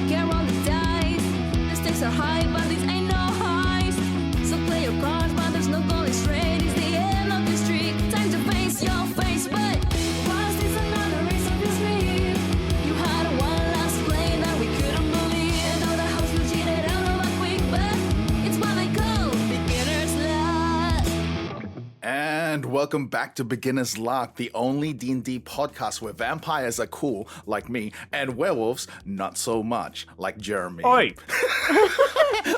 can roll the dice. The stakes are high, but this ain't no heist. So play your cards, but there's no goal straight. It's the end of the street. Time to face your face, but was this another race of your dream? You had one last play that we couldn't believe. And though the house will cheat it out of a quick, but it's what they call beginner's luck. And welcome back to Beginner's Luck, the only D&D podcast where vampires are cool, like me, and werewolves not so much, like Jeremy. Oi!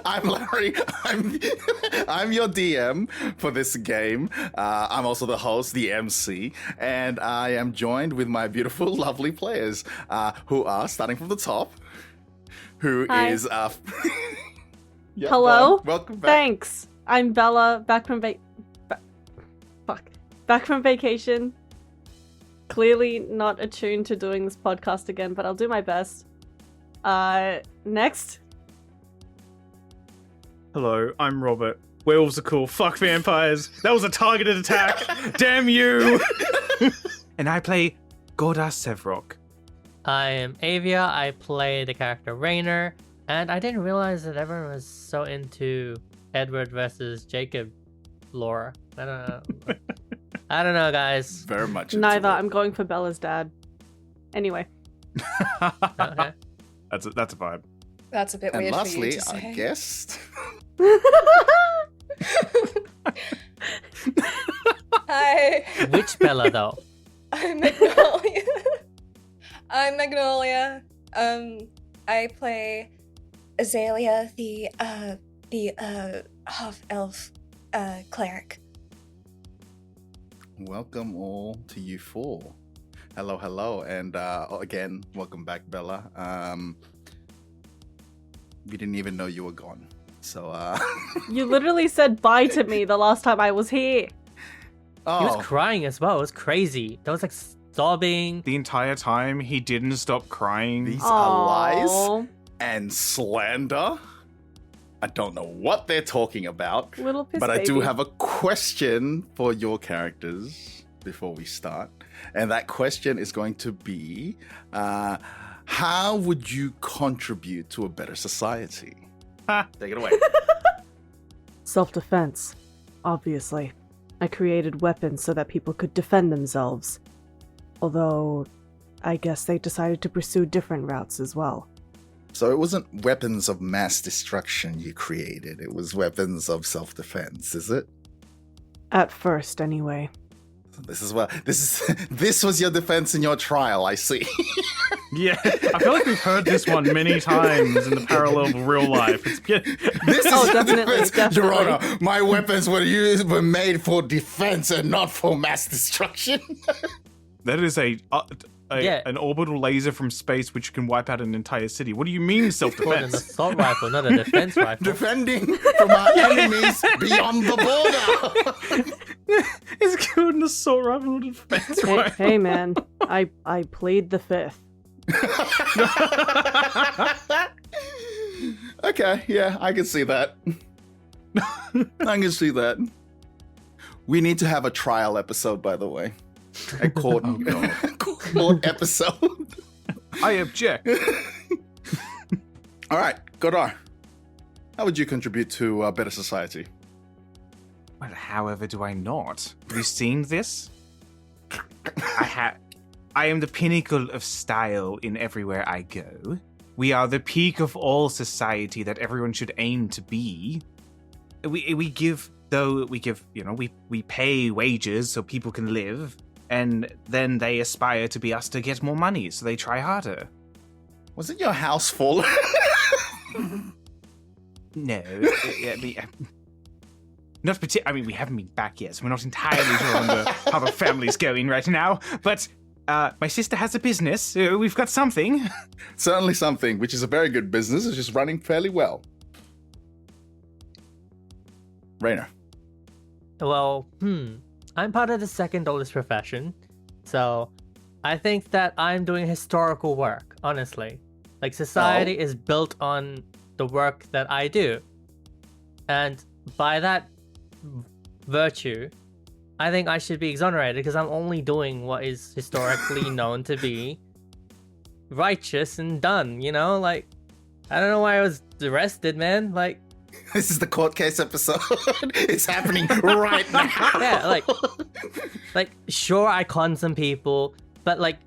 I'm Larry. I'm your DM for this game. I'm also the host, the MC, and I am joined with my beautiful, lovely players, who are, starting from the top, who Hi. is... Yeah, Hello? welcome back. Thanks. I'm Bella, back from vacation. Clearly not attuned to doing this podcast again, but I'll do my best. Next. Hello, I'm Robert. Werewolves are cool. Fuck vampires. That was a targeted attack. Damn you. And I play Gordas Sevrok. I am Avia. I play the character Rainer, and I didn't realize that everyone was so into Edward versus Jacob lore. I don't know. I don't know, guys. Very much into Neither. it. I'm going for Bella's dad. Anyway. Okay. That's a vibe. That's a bit And weird lastly, for you to say. our guest... Hi, Which Bella, though? I'm Magnolia. I'm Magnolia. I play Azalea, the half elf cleric. Welcome all to you four. Hello, and again, welcome back, Bella. We didn't even know you were gone, so You literally said bye to me the last time I was here. oh, He was crying as well. It was crazy. That was like sobbing. The entire time, he didn't stop crying. these are lies Aw, and slander. I don't know what they're talking about, little piss but I do baby. have a question for your characters before we start, and that question is going to be, how would you contribute to a better society? Ha. Take it away. Self-defense, obviously. I created weapons so that people could defend themselves. Although, I guess they decided to pursue different routes as well. So it wasn't weapons of mass destruction you created, it was weapons of self-defense, is it? At first, anyway. This was your defense in your trial, I see. Yeah, I feel like we've heard this one many times in the parallel of real life. This This is Oh, your definitely, defense. definitely. Your Honor, my weapons were made for defense and not for mass destruction. That is Yeah. an orbital laser from space which can wipe out an entire city. What do you mean Called an self-defense? assault rifle, not a defense rifle. Defending from our enemies beyond the border. It's called an assault rifle, not a defense Hey, rifle. hey man, I plead the fifth. Okay, yeah, I can see that. I can see that. We need to have a trial episode, by the way. A court, court episode. I object. All right, Godar. How would you contribute to a better society? Well, however do I not? Have you seen this? I am the pinnacle of style in everywhere I go. We are the peak of all society that everyone should aim to be. We pay wages so people can live, and then they aspire to be us to get more money, so they try harder. Wasn't your house full? No, not I mean, we haven't been back yet, so we're not entirely sure on how the family's going right now. But my sister has a business, so we've got something. Certainly something, which is a very good business. It's just running fairly well. Rainer. Well, I'm part of the second oldest profession, so I think that I'm doing historical work, honestly. Like, society is built on the work that I do. And by that virtue, I think I should be exonerated because I'm only doing what is historically known to be righteous and done, you know? Like, I don't know why I was arrested, man. Like, This is the court case episode. It's happening right now. yeah, like sure I conned some people, but like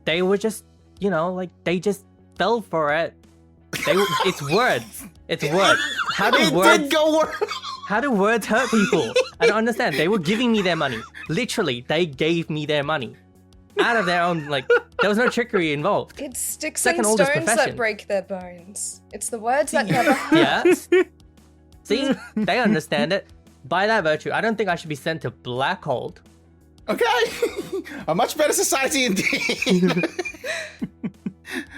they were just, you know, like they just fell for it. It's words. It's words. How do It words did go worse. How do words hurt people? I don't understand. They were giving me their money. Literally, they gave me their money out of their own. Like there was no trickery involved. It's sticks Second and oldest stones profession. that break their bones. It's the words that never hurt. Yes. See, they understand it. By that virtue, I don't think I should be sent to Blackhold. Okay. A much better society indeed.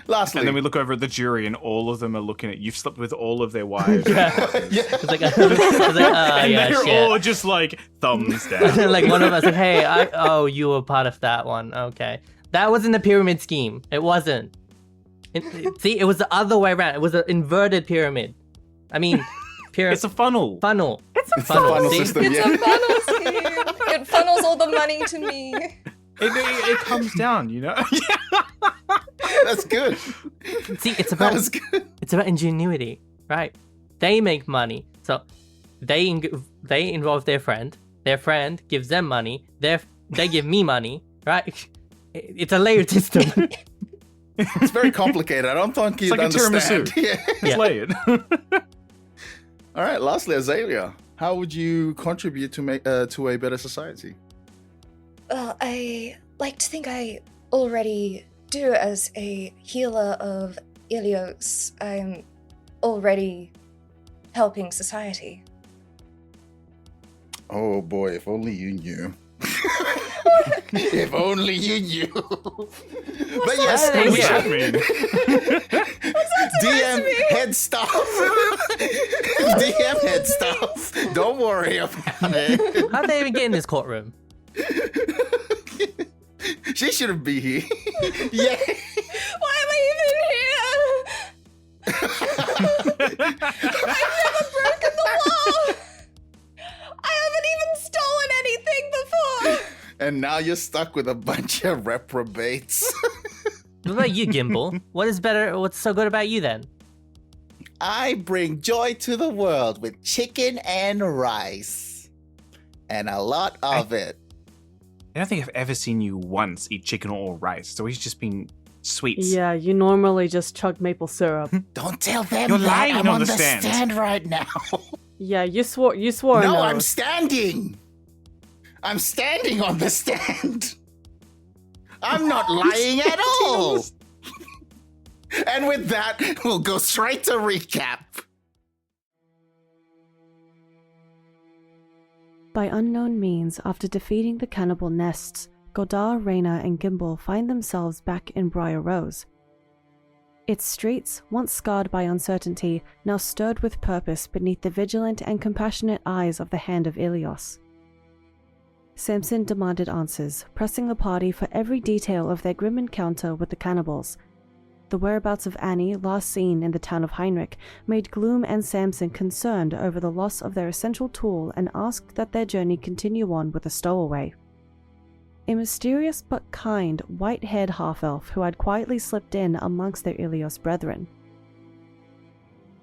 Lastly. And then we look over at the jury, and all of them are looking at you've slept with all of their wives. Yeah. It's like, And yeah, they're shit. all just like thumbs And then, down. like one of us, like, hey, you were part of that one. Okay, that wasn't a pyramid scheme. It wasn't. See, it was the other way around. It was an inverted pyramid. I mean, It's a funnel. funnel. It's a funnel See? system, It's yeah. a funnel scheme. It funnels all the money to me. It comes down, you know? That's good. See, it's That about was good. it's about ingenuity, right? They make money, so they involve their friend. Their friend gives them money. They give me money, right? It's a layered system. It's very complicated. I don't think you'd like a understand. tiramisu. Yeah. It's layered. All right, lastly, Azalea, how would you contribute to make to a better society? Well, I like to think I already do as a healer of Ilios. I'm already helping society. Oh boy, if only you knew. If only you knew. But yes, that? What does Yeah. that mean? DM head stuff. DM head stuff. Don't worry about it. How'd they even get in this courtroom? She shouldn't be here. Yeah. Why am I even here? I've never broken the law. I haven't even stolen anything before. And now you're stuck with a bunch of reprobates. What about you, Gimble? What's so good about you then? I bring joy to the world with chicken and rice. And a lot of it. I don't think I've ever seen you once eat chicken or rice. It's always just been sweets. Yeah, you normally just chug maple syrup. Don't tell them You're that lying I'm on on the the stand. stand right now. Yeah, you swore No, no. I'm standing. I'm standing on the stand. I'm not lying at all. And with that, we'll go straight to recap. By unknown means, after defeating the cannibal nests, Godard, Rayna, and Gimble find themselves back in Briar Rose. Its streets, once scarred by uncertainty, now stirred with purpose beneath the vigilant and compassionate eyes of the Hand of Ilios. Samson demanded answers, pressing the party for every detail of their grim encounter with the cannibals. The whereabouts of Annie, last seen in the town of Heinrich, made Gloom and Samson concerned over the loss of their essential tool and asked that their journey continue on with a stowaway. A mysterious but kind, white-haired half-elf who had quietly slipped in amongst their Ilios brethren.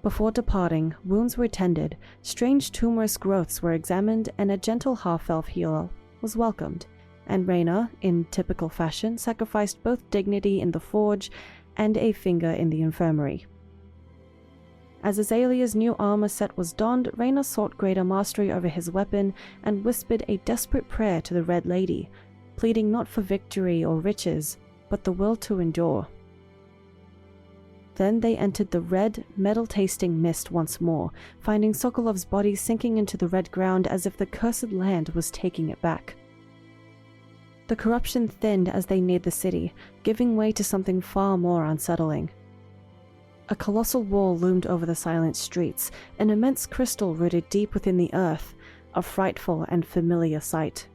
Before departing, wounds were tended, strange tumorous growths were examined, and a gentle half-elf healer was welcomed, and Rayna, in typical fashion, sacrificed both dignity in the forge and a finger in the infirmary. As Azalea's new armor set was donned, Rayna sought greater mastery over his weapon and whispered a desperate prayer to the Red Lady, pleading not for victory or riches, but the will to endure. Then they entered the red, metal-tasting mist once more, finding Sokolov's body sinking into the red ground as if the cursed land was taking it back. The corruption thinned as they neared the city, giving way to something far more unsettling. A colossal wall loomed over the silent streets, an immense crystal rooted deep within the earth, a frightful and familiar sight.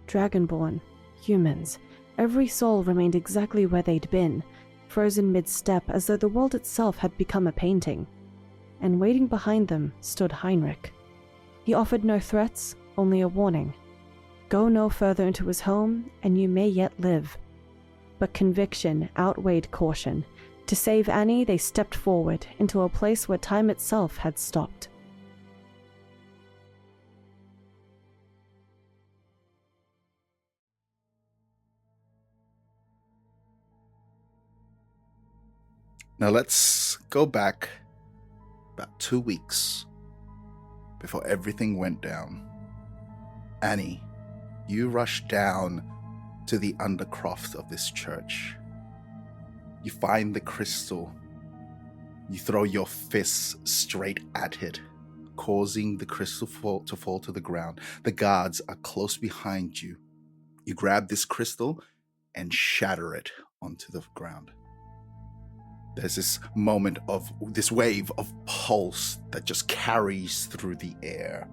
Dragonborn, humans, every soul remained exactly where they'd been, frozen mid-step as though the world itself had become a painting. And waiting behind them stood Heinrich. He offered no threats, only a warning. Go no further into his home, and you may yet live. But conviction outweighed caution, To save Annie, they stepped forward into a place where time itself had stopped. Now let's go back about 2 weeks before everything went down. Annie, you rush down to the undercroft of this church. You find the crystal. You throw your fists straight at it, causing the crystal to fall to the ground. The guards are close behind you. You grab this crystal and shatter it onto the ground. There's this moment of this wave of pulse that just carries through the air.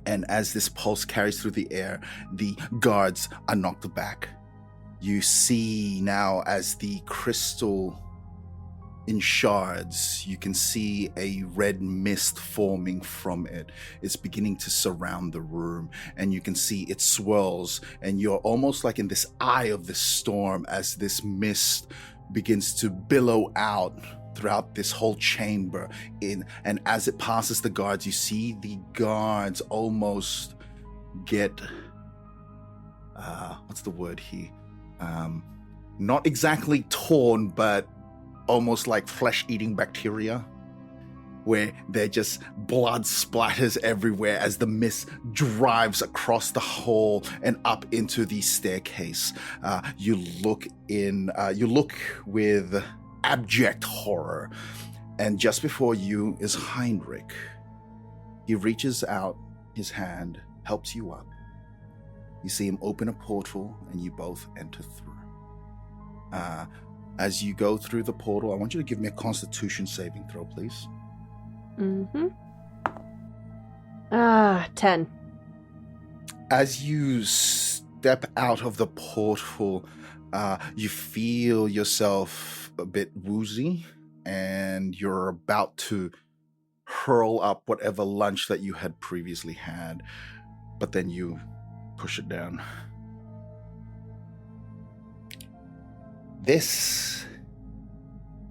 And as this pulse carries through the air, the guards are knocked back. You see now as the crystal in shards, you can see a red mist forming from it. It's beginning to surround the room, and you can see it swirls, and you're almost like in this eye of the storm as this mist begins to billow out throughout this whole chamber. And as it passes the guards, you see the guards almost get what's the word here? Not exactly torn, but almost like flesh-eating bacteria, where they're just blood splatters everywhere as the mist drives across the hall and up into the staircase. You look with abject horror, and just before you is Heinrich. He reaches out his hand, helps you up. You see him open a portal, and you both enter through. As you go through the portal, I want you to give me a Constitution saving throw, please. 10. As you step out of the portal, you feel yourself a bit woozy, and you're about to hurl up whatever lunch that you had previously had, but then you push it down. This,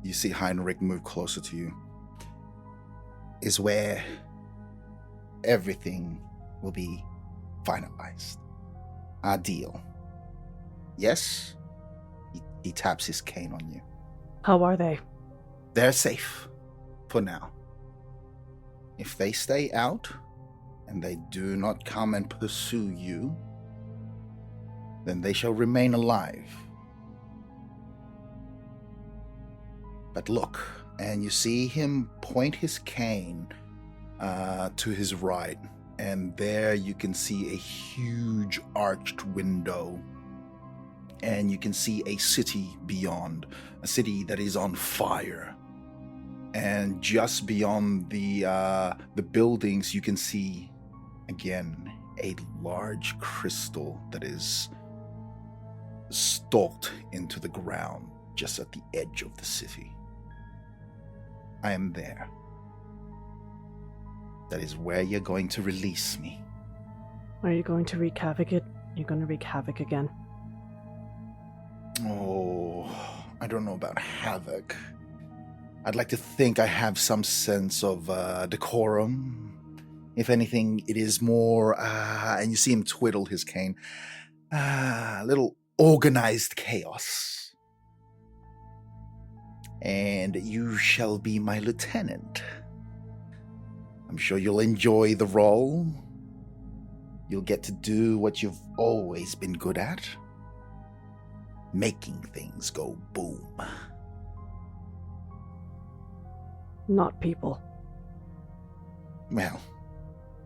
you see Heinrich move closer to you, is where everything will be finalized. Our deal. Yes? He taps his cane on you. How are they? They're safe for now. If they stay out and they do not come and pursue you, then they shall remain alive. But look, and you see him point his cane to his right, and there you can see a huge arched window, and you can see a city beyond, a city that is on fire. And just beyond the buildings, you can see again a large crystal that is stalked into the ground just at the edge of the city. I am there. That is where you're going to release me. Are you going to wreak havoc? You're going to wreak havoc again? Oh, I don't know about havoc. I'd like to think I have some sense of decorum. If anything, it is more, and you see him twiddle his cane, a little organized chaos. And you shall be my lieutenant. I'm sure you'll enjoy the role. You'll get to do what you've always been good at. Making things go boom. Not people. Well,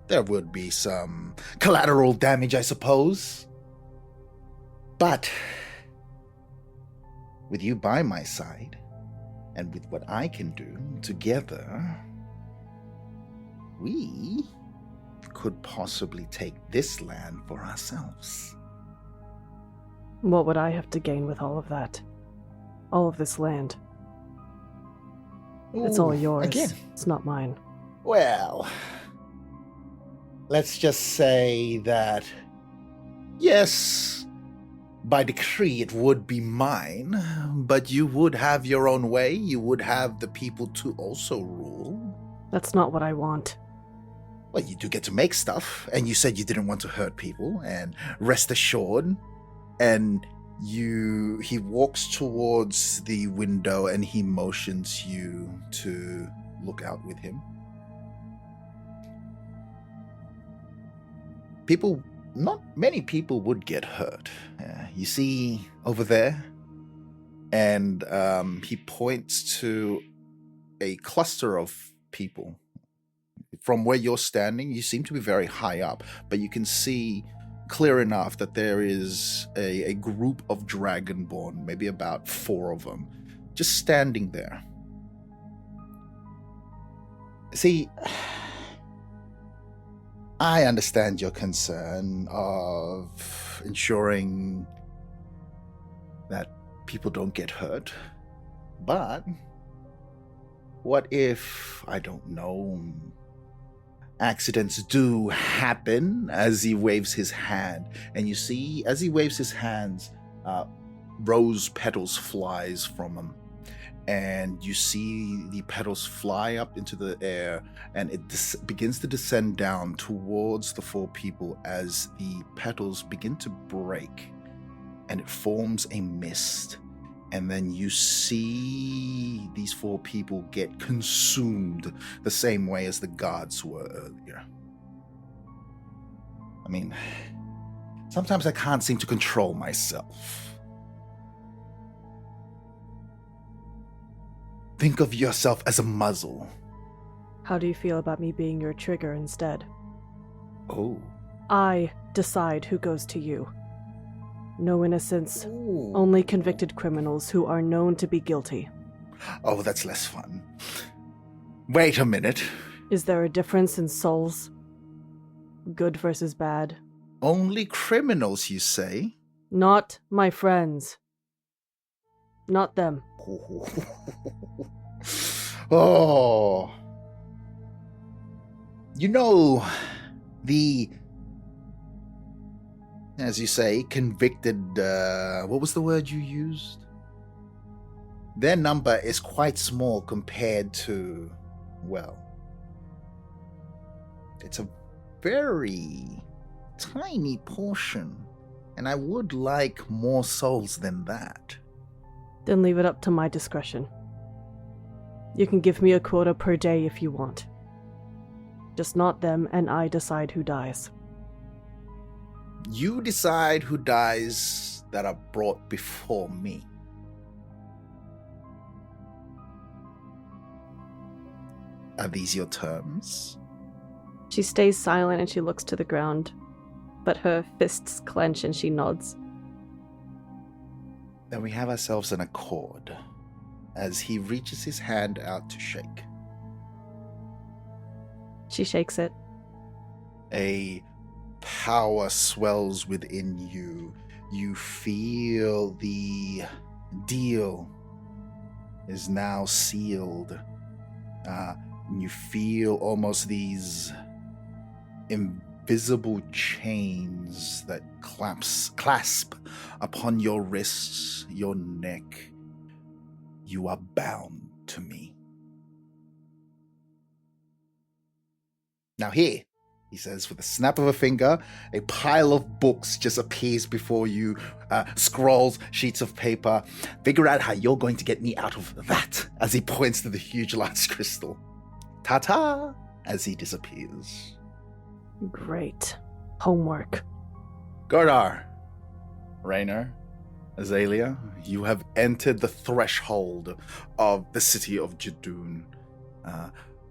there would be some collateral damage, I suppose. But with you by my side, and with what I can do together, we could possibly take this land for ourselves. What would I have to gain with all of that? All of this land? It's all yours. Again. It's not mine. Well, let's just say that, yes, by decree, it would be mine, but you would have your own way. You would have the people to also rule. That's not what I want. Well, you do get to make stuff, and you said you didn't want to hurt people, and rest assured. And he walks towards the window and he motions you to look out with him. Not many people would get hurt. You see over there, and he points to a cluster of people. From where you're standing, you seem to be very high up, but you can see clear enough that there is a group of Dragonborn, maybe about 4 of them, just standing there. See, I understand your concern of ensuring that people don't get hurt, but what if, I don't know, accidents do happen? As he waves his hand, and you see, as he waves his hands, rose petals flies from him, and you see the petals fly up into the air, and it begins to descend down towards the 4 people as the petals begin to break, and it forms a mist. And then you see these 4 people get consumed the same way as the gods were earlier. I mean, sometimes I can't seem to control myself. Think of yourself as a muzzle. How do you feel about me being your trigger instead? Oh. I decide who goes to you. No innocents, Ooh. only convicted criminals who are known to be guilty. Oh, that's less fun. Wait a minute. Is there a difference in souls? Good versus bad? Only criminals, you say? Not my friends. Not them. Oh. You know, as you say, convicted, what was the word you used? Their number is quite small compared to, well, it's a very tiny portion, and I would like more souls than that. Then leave it up to my discretion. You can give me a quota per day if you want. Just not them, and I decide who dies. You decide who dies that are brought before me. Are these your terms? She stays silent and she looks to the ground, but her fists clench and she nods. Then we have ourselves an accord, as he reaches his hand out to shake. She shakes it. A power swells within you. You feel the deal is now sealed. You feel almost these invisible chains that clasp upon your wrists, your neck. You are bound to me. Now here, he says, with a snap of a finger, a pile of books just appears before you. Scrolls, sheets of paper. Figure out how you're going to get me out of that, as he points to the huge large crystal. Ta-ta, as he disappears. Great. Homework. Gordar, Raynor, Azalea, you have entered the threshold of the city of Jadoon.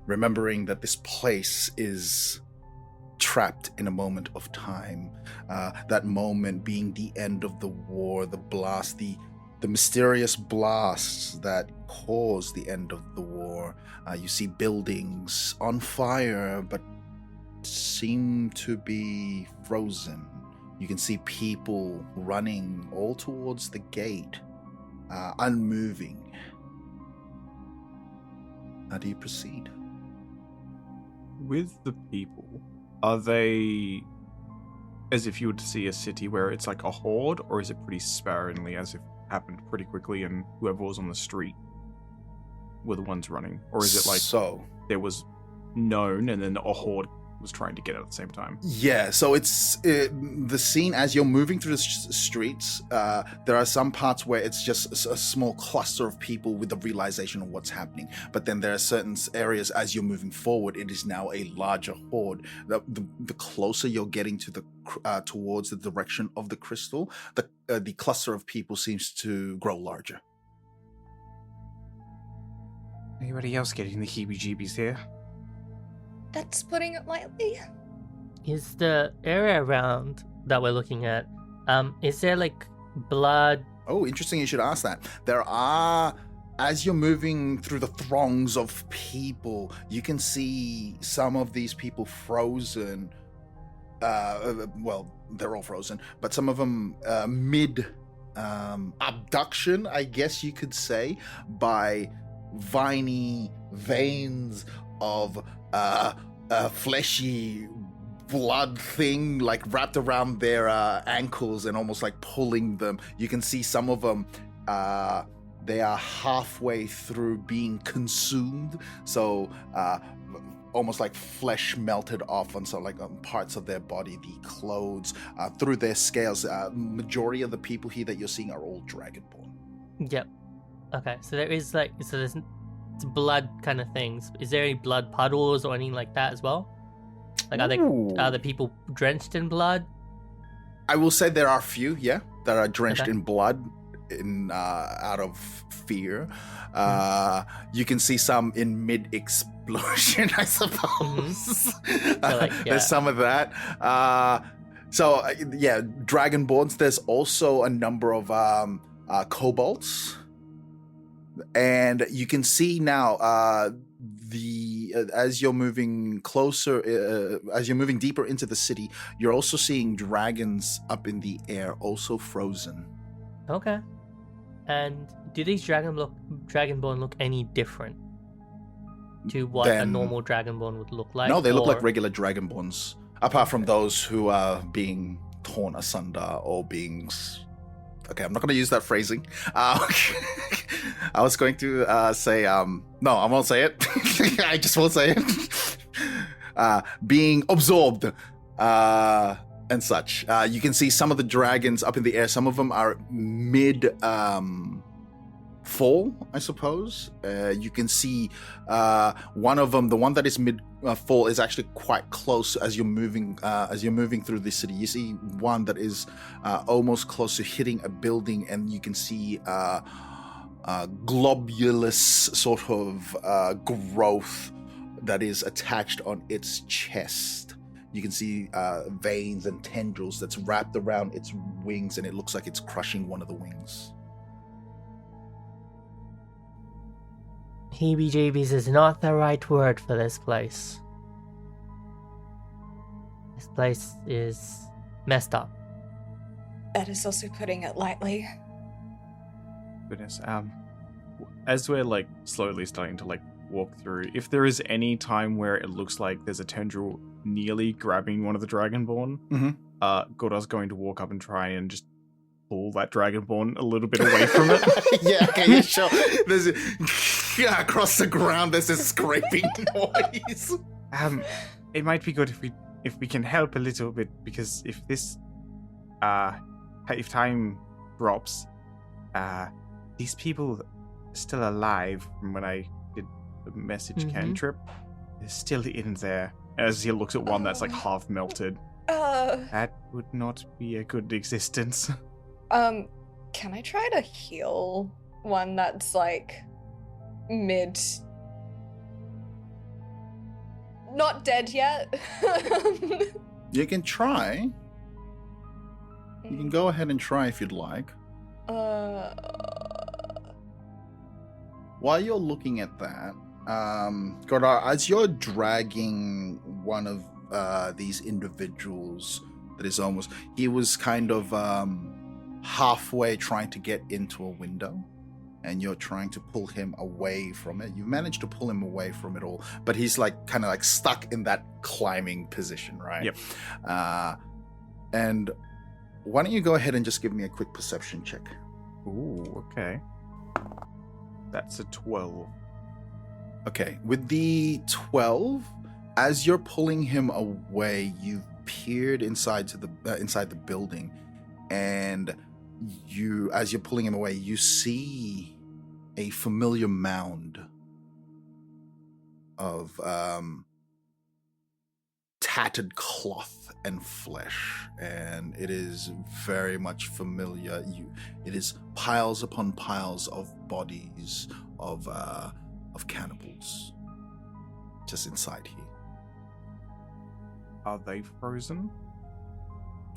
Remembering that this place is trapped in a moment of time. That moment being the end of the war, the blast, the mysterious blasts that caused the end of the war. You see buildings on fire, but seem to be frozen. You can see people running all towards the gate, unmoving. How do you proceed? With the people, are they as if you would see a city where it's like a horde, or is it pretty sparingly, as if it happened pretty quickly and whoever was on the street were the ones running? Or is it like there was known and then a horde was trying to get out at the same time? Yeah, so it's the scene as you're moving through the streets. There are some parts where it's just a small cluster of people with the realization of what's happening. But then there are certain areas as you're moving forward, it is now a larger horde. The closer you're getting to the towards the direction of the crystal, the cluster of people seems to grow larger. Anybody else getting the heebie-jeebies here? That's putting it lightly. Is the area around that we're looking at, is there like blood? Oh, interesting you should ask that. There are, as you're moving through the throngs of people, you can see some of these people frozen. Well, they're all frozen, but some of them mid abduction, I guess you could say, by viney veins of fleshy blood thing like wrapped around their ankles and almost like pulling them. You can see some of them they are halfway through being consumed, so almost like flesh melted off on some like parts of their body, the clothes, through their scales. Majority of the people here that you're seeing are all dragonborn. Yep. Okay, so there is like, so there's it's blood kind of things. Is there any blood puddles or anything like that as well? Like, are the people drenched in blood? I will say there are a few, yeah, that are drenched in blood, in out of fear. You can see some in mid-explosion, I suppose. So, like, yeah. There's some of that. So yeah, dragonborns. There's also a number of kobolds. And you can see now as you're moving closer, as you're moving deeper into the city, you're also seeing dragons up in the air, also frozen. Okay. And do these dragonborn look any different to what a normal dragonborn would look like? No, they look like regular dragonborns, apart from those who are being torn asunder or being... Okay, I'm not going to use that phrasing. I was going to say, no, I won't say it. I just won't say it. Being absorbed and such. You can see some of the dragons up in the air. Some of them are mid fall, I suppose. You can see one of them, the one that is mid fall, is actually quite close as you're moving through the city. You see one that is almost close to hitting a building, and you can see globulous sort of growth that is attached on its chest. You can see veins and tendrils that's wrapped around its wings, and it looks like it's crushing one of the wings. Heebie-jeebies is not the right word for this place. This place is messed up. That is also putting it lightly. Goodness. As we're like slowly starting to like walk through, if there is any time where it looks like there's a tendril nearly grabbing one of the dragonborn, Godard's going to walk up and try and just pull that dragonborn a little bit away from it. Yeah, okay, yeah, sure. There's across the ground there's a scraping noise. It might be good if we can help a little bit, because if this if time drops, these people are still alive from when I did the message cantrip. They're still in there. As he looks at one that's like half melted. That would not be a good existence. Can I try to heal one that's like mid, not dead yet? You can try. You can go ahead and try if you'd like. While you're looking at that, Godard, as you're dragging one of these individuals that is almost... He was kind of halfway trying to get into a window, and you're trying to pull him away from it. You managed to pull him away from it all, but he's like kind of like stuck in that climbing position, right? Yep. And why don't you go ahead and just give me a quick perception check? Ooh, okay. That's a 12. Okay, with the 12, as you're pulling him away, you've peered inside the building, and as you're pulling him away, you see a familiar mound of tattered cloth and flesh, and it is very much familiar. It is piles upon piles of bodies of cannibals just inside here. Are they frozen?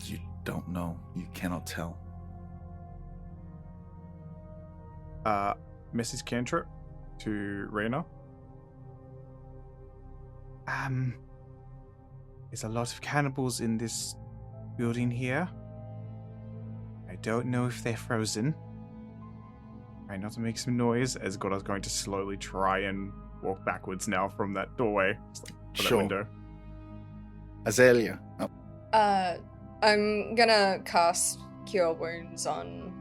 You don't know. You cannot tell. Mrs. Cantrip to Raina. There's a lot of cannibals in this building here. I don't know if they're frozen. Try not to make some noise, as Godar's going to slowly try and walk backwards now from that doorway. For that window. Azalea. Oh. I'm gonna cast Cure Wounds on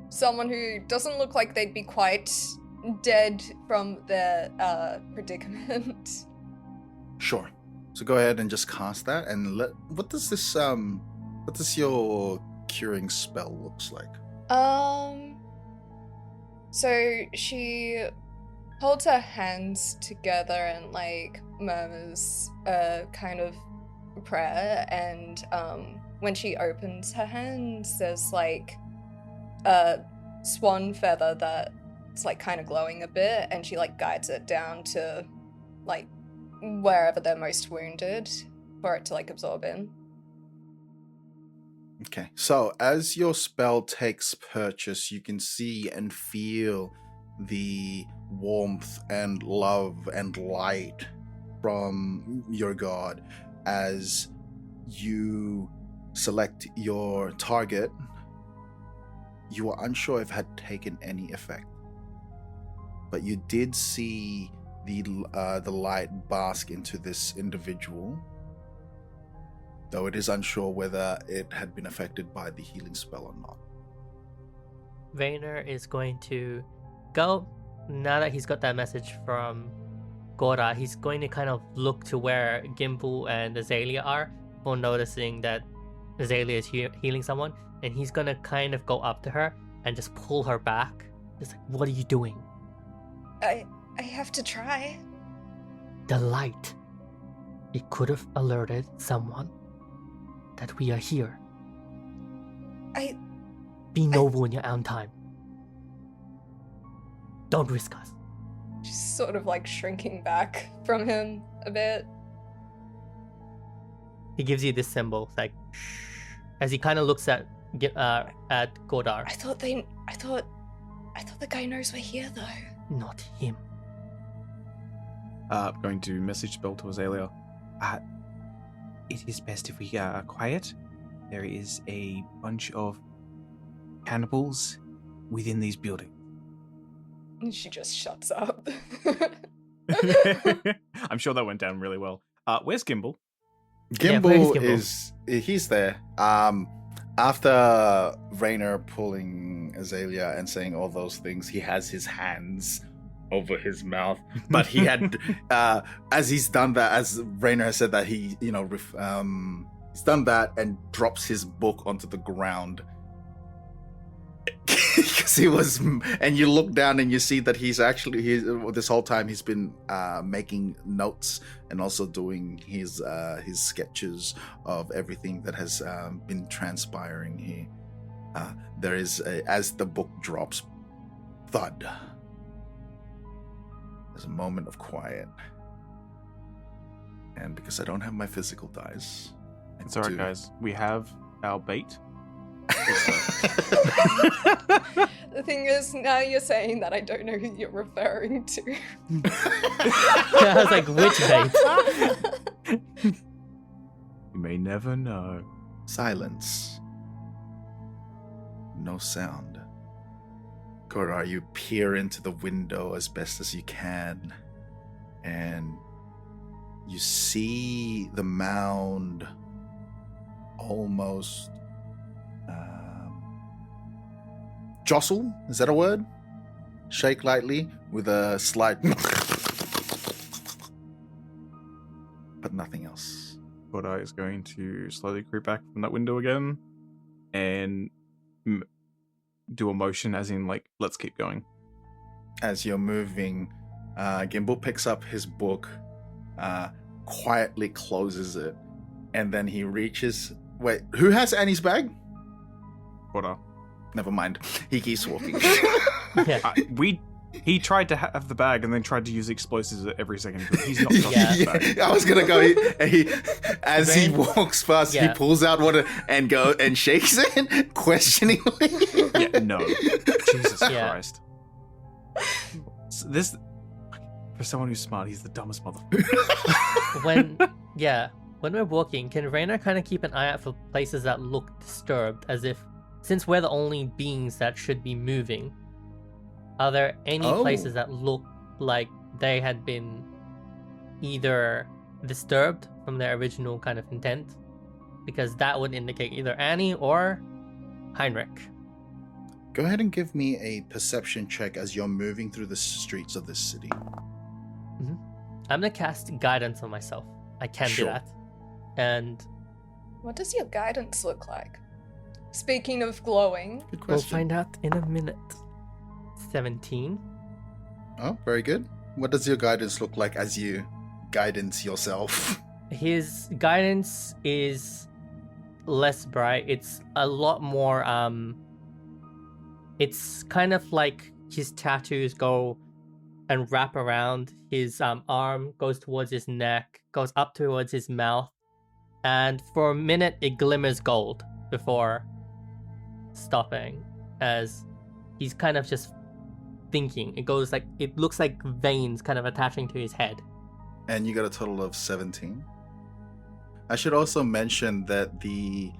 someone who doesn't look like they'd be quite dead from their predicament. Sure. So go ahead and just cast that, and what does your curing spell looks like? So she holds her hands together and like murmurs a kind of prayer, and when she opens her hands, there's like a swan feather that's like kind of glowing a bit, and she like guides it down to like wherever they're most wounded for it to like absorb in. Okay, so as your spell takes purchase, you can see and feel the warmth and love and light from your god as you select your target. You are unsure if it had taken any effect, but you did see the light bask into this individual, though it is unsure whether it had been affected by the healing spell or not. Vayner is going to go, now that he's got that message from Gora, he's going to kind of look to where Gimble and Azalea are, for noticing that Azalea is healing someone, and he's going to kind of go up to her and just pull her back. Just like, what are you doing? I have to try. The light. It could have alerted someone that we are here. Be noble in your own time. Don't risk us. She's sort of like shrinking back from him a bit. He gives you this symbol, like shh, as he kind of looks at Godar. I thought the guy knows we're here though. Not him. Going to message spell to Azalea. It is best if we are quiet. There is a bunch of cannibals within these buildings. And she just shuts up. I'm sure that went down really well. Where's Gimble? Gimble he's there. After Rainer pulling Azalea and saying all those things, he has his hands over his mouth. But he had, as he's done that, as Rainer has said that he's done that and drops his book onto the ground. Because he was, and you look down and you see that he's this whole time he's been making notes and also doing his sketches of everything that has been transpiring here. There is as the book drops, thud. There's a moment of quiet, and because I don't have my physical dice, it's alright, guys. We have our bait. The thing is, now you're saying that I don't know who you're referring to. I was like, which bait? You may never know. Silence. No sound. Korar, you peer into the window as best as you can, and you see the mound almost jostle. Is that a word? Shake lightly with a slight, but nothing else. Koda is going to slowly creep back from that window again and do a motion as in, like, let's keep going. As you're moving, Gimble picks up his book, quietly closes it, and then he reaches... Wait, who has Annie's bag? Koda. Never mind. He keeps walking. Yeah. He tried to have the bag and then tried to use explosives at every second. He's not trusting his bag. I was gonna go. As he walks past, he pulls out one and shakes it questioningly. Yeah, no. Jesus Yeah. Christ. This, for someone who's smart, he's the dumbest motherfucker. When we're walking, can Raina kind of keep an eye out for places that look disturbed, as if, since we're the only beings that should be moving, are there any places that look like they had been either disturbed from their original kind of intent? Because that would indicate either Annie or Heinrich. Go ahead and give me a perception check as you're moving through the streets of this city. Mm-hmm. I'm gonna cast guidance on myself. I can do Sure. that. And What does your guidance look like? Speaking of glowing, Good we'll question. find out in a minute. 17. Oh, very good. What does your guidance look like as you guidance yourself? His guidance is less bright. It's a lot more it's kind of like his tattoos go and wrap around his arm, goes towards his neck, goes up towards his mouth, and for a minute it glimmers gold before stopping, as he's kind of just thinking. It looks like veins kind of attaching to his head. And you got a total of 17. I should also mention that the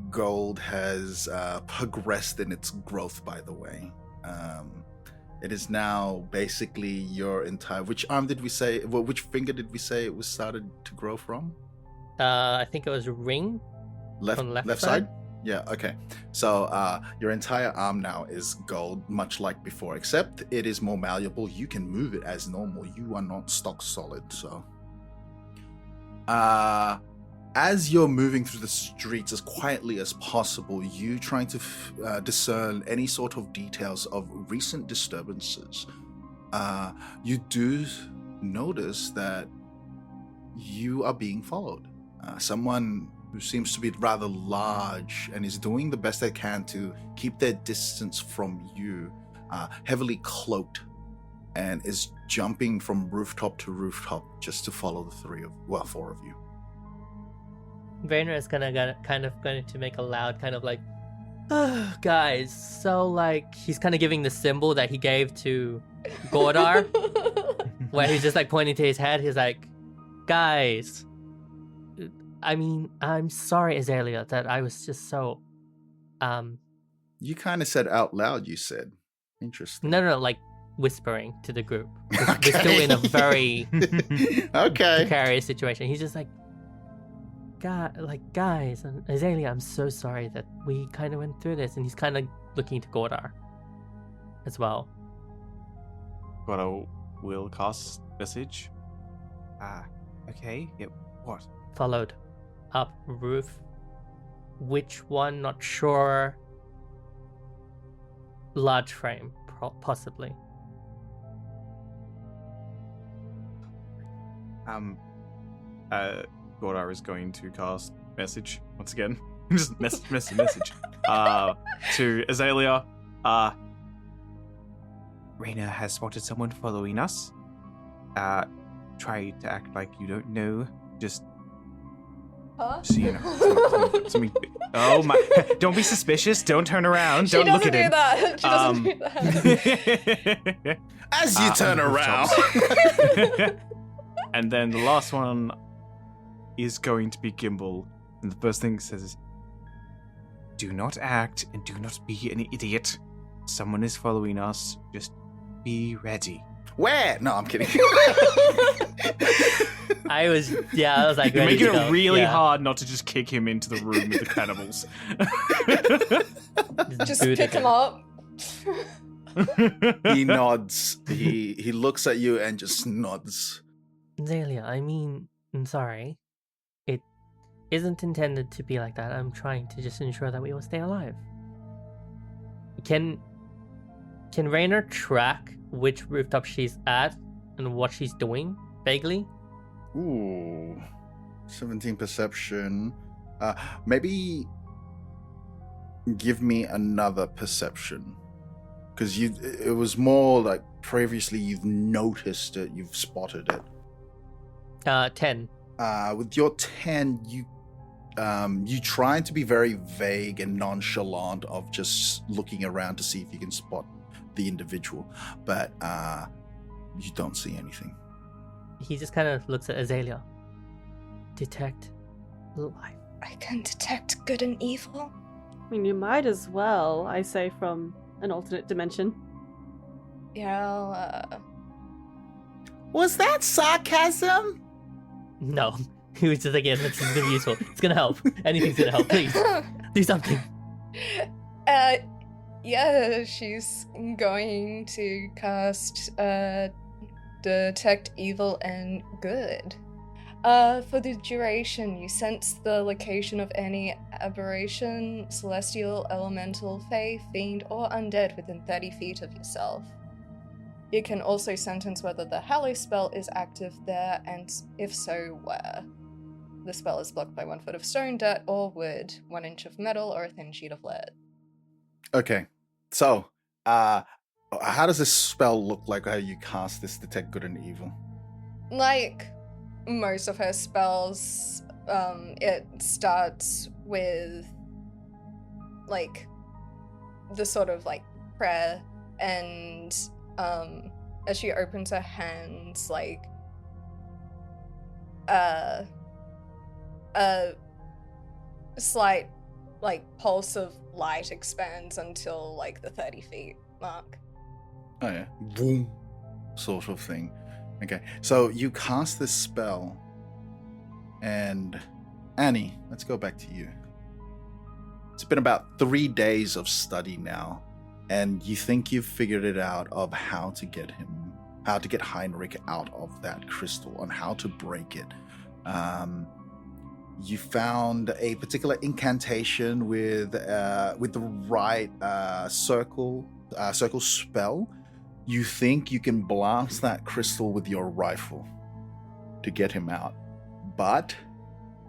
gold has progressed in its growth, by the way. It is now basically your entire... Which arm did we say... Well, which finger did we say it was started to grow from? I think it was a ring. Left, On the left left side? side? Yeah, okay. So your entire arm now is gold, much like before, except it is more malleable. You can move it as normal. You are not stock solid, so... as you're moving through the streets as quietly as possible, you trying to discern any sort of details of recent disturbances, you do notice that you are being followed. Someone who seems to be rather large and is doing the best they can to keep their distance from you, heavily cloaked, and is jumping from rooftop to rooftop just to follow the four of you. Rainer is kind of going to make a loud kind of like, oh, guys. So like he's kind of giving the symbol that he gave to Gordar, where he's just like pointing to his head. He's like, guys. I mean, I'm sorry, Azalea, that I was just so. You kind of said out loud. You said, interesting. No, like whispering to the group. We're still in a very Okay. precarious situation. He's just like, guys, and Azalea, I'm so sorry that we kind of went through this. And he's kind of looking to Gordar as well. Koda will cast message. Okay. Yep. What? Followed up roof. Which one? Not sure. Large frame, possibly. Gordar is going to cast message once again. Just message. To Azalea. Raina has spotted someone following us. Try to act like you don't know. Just huh? so you know. Something. Oh my! Don't be suspicious. Don't turn around. Don't look at him. She doesn't do that. As you turn on the around. rooftops. And then the last one is going to be Gimble. And the first thing it says is, do not act and do not be an idiot. Someone is following us. Just be ready. Where? No, I'm kidding. I was like, You're ready making to go. it really Yeah. hard not to just kick him into the room with the cannibals. Just boot pick it. him up. He nods. He looks at you and just nods. Zelia, I mean, I'm sorry. It isn't intended to be like that. I'm trying to just ensure that we will stay alive. Can Raynor track which rooftop she's at and what she's doing, vaguely? Ooh, 17 perception. Maybe give me another perception, because it was more like previously you've noticed it, you've spotted it. 10. With your 10, you trying to be very vague and nonchalant of just looking around to see if you can spot the individual, but you don't see anything. He just kind of looks at Azalea. Detect life. I can detect good and evil. I mean, you might as well, I say, from an alternate dimension. Yeah, Was that sarcasm? No. He was just like, yeah, this is gonna be useful. It's gonna help. Anything's gonna help. Please. Do something. Yeah, she's going to cast Detect Evil and Good. For the duration, you sense the location of any aberration, celestial, elemental, fae, fiend, or undead within 30 feet of yourself. You can also sentence whether the Hallow spell is active there, and if so, where. The spell is blocked by 1 foot of stone, dirt, or wood, 1 inch of metal, or a thin sheet of lead. Okay, so how does this spell look like? How you cast this Detect Good and Evil? Like most of her spells, it starts with like the sort of like prayer, and as she opens her hands, like a slight like pulse of light expands until like the 30 feet mark. Oh yeah, boom, sort of thing. Okay, so you cast this spell, and Annie, let's go back to you. It's been about 3 days of study now, and you think you've figured it out of how to get Heinrich out of that crystal, on how to break it. You found a particular incantation with the right circle spell. You think you can blast that crystal with your rifle to get him out, but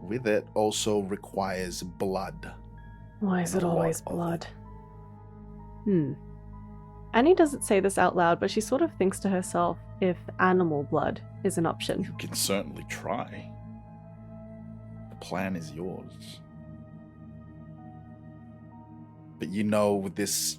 with it also requires blood. Why is it A lot always of blood? Annie doesn't say this out loud, but she sort of thinks to herself if animal blood is an option. You can certainly try. The plan is yours. But you know, this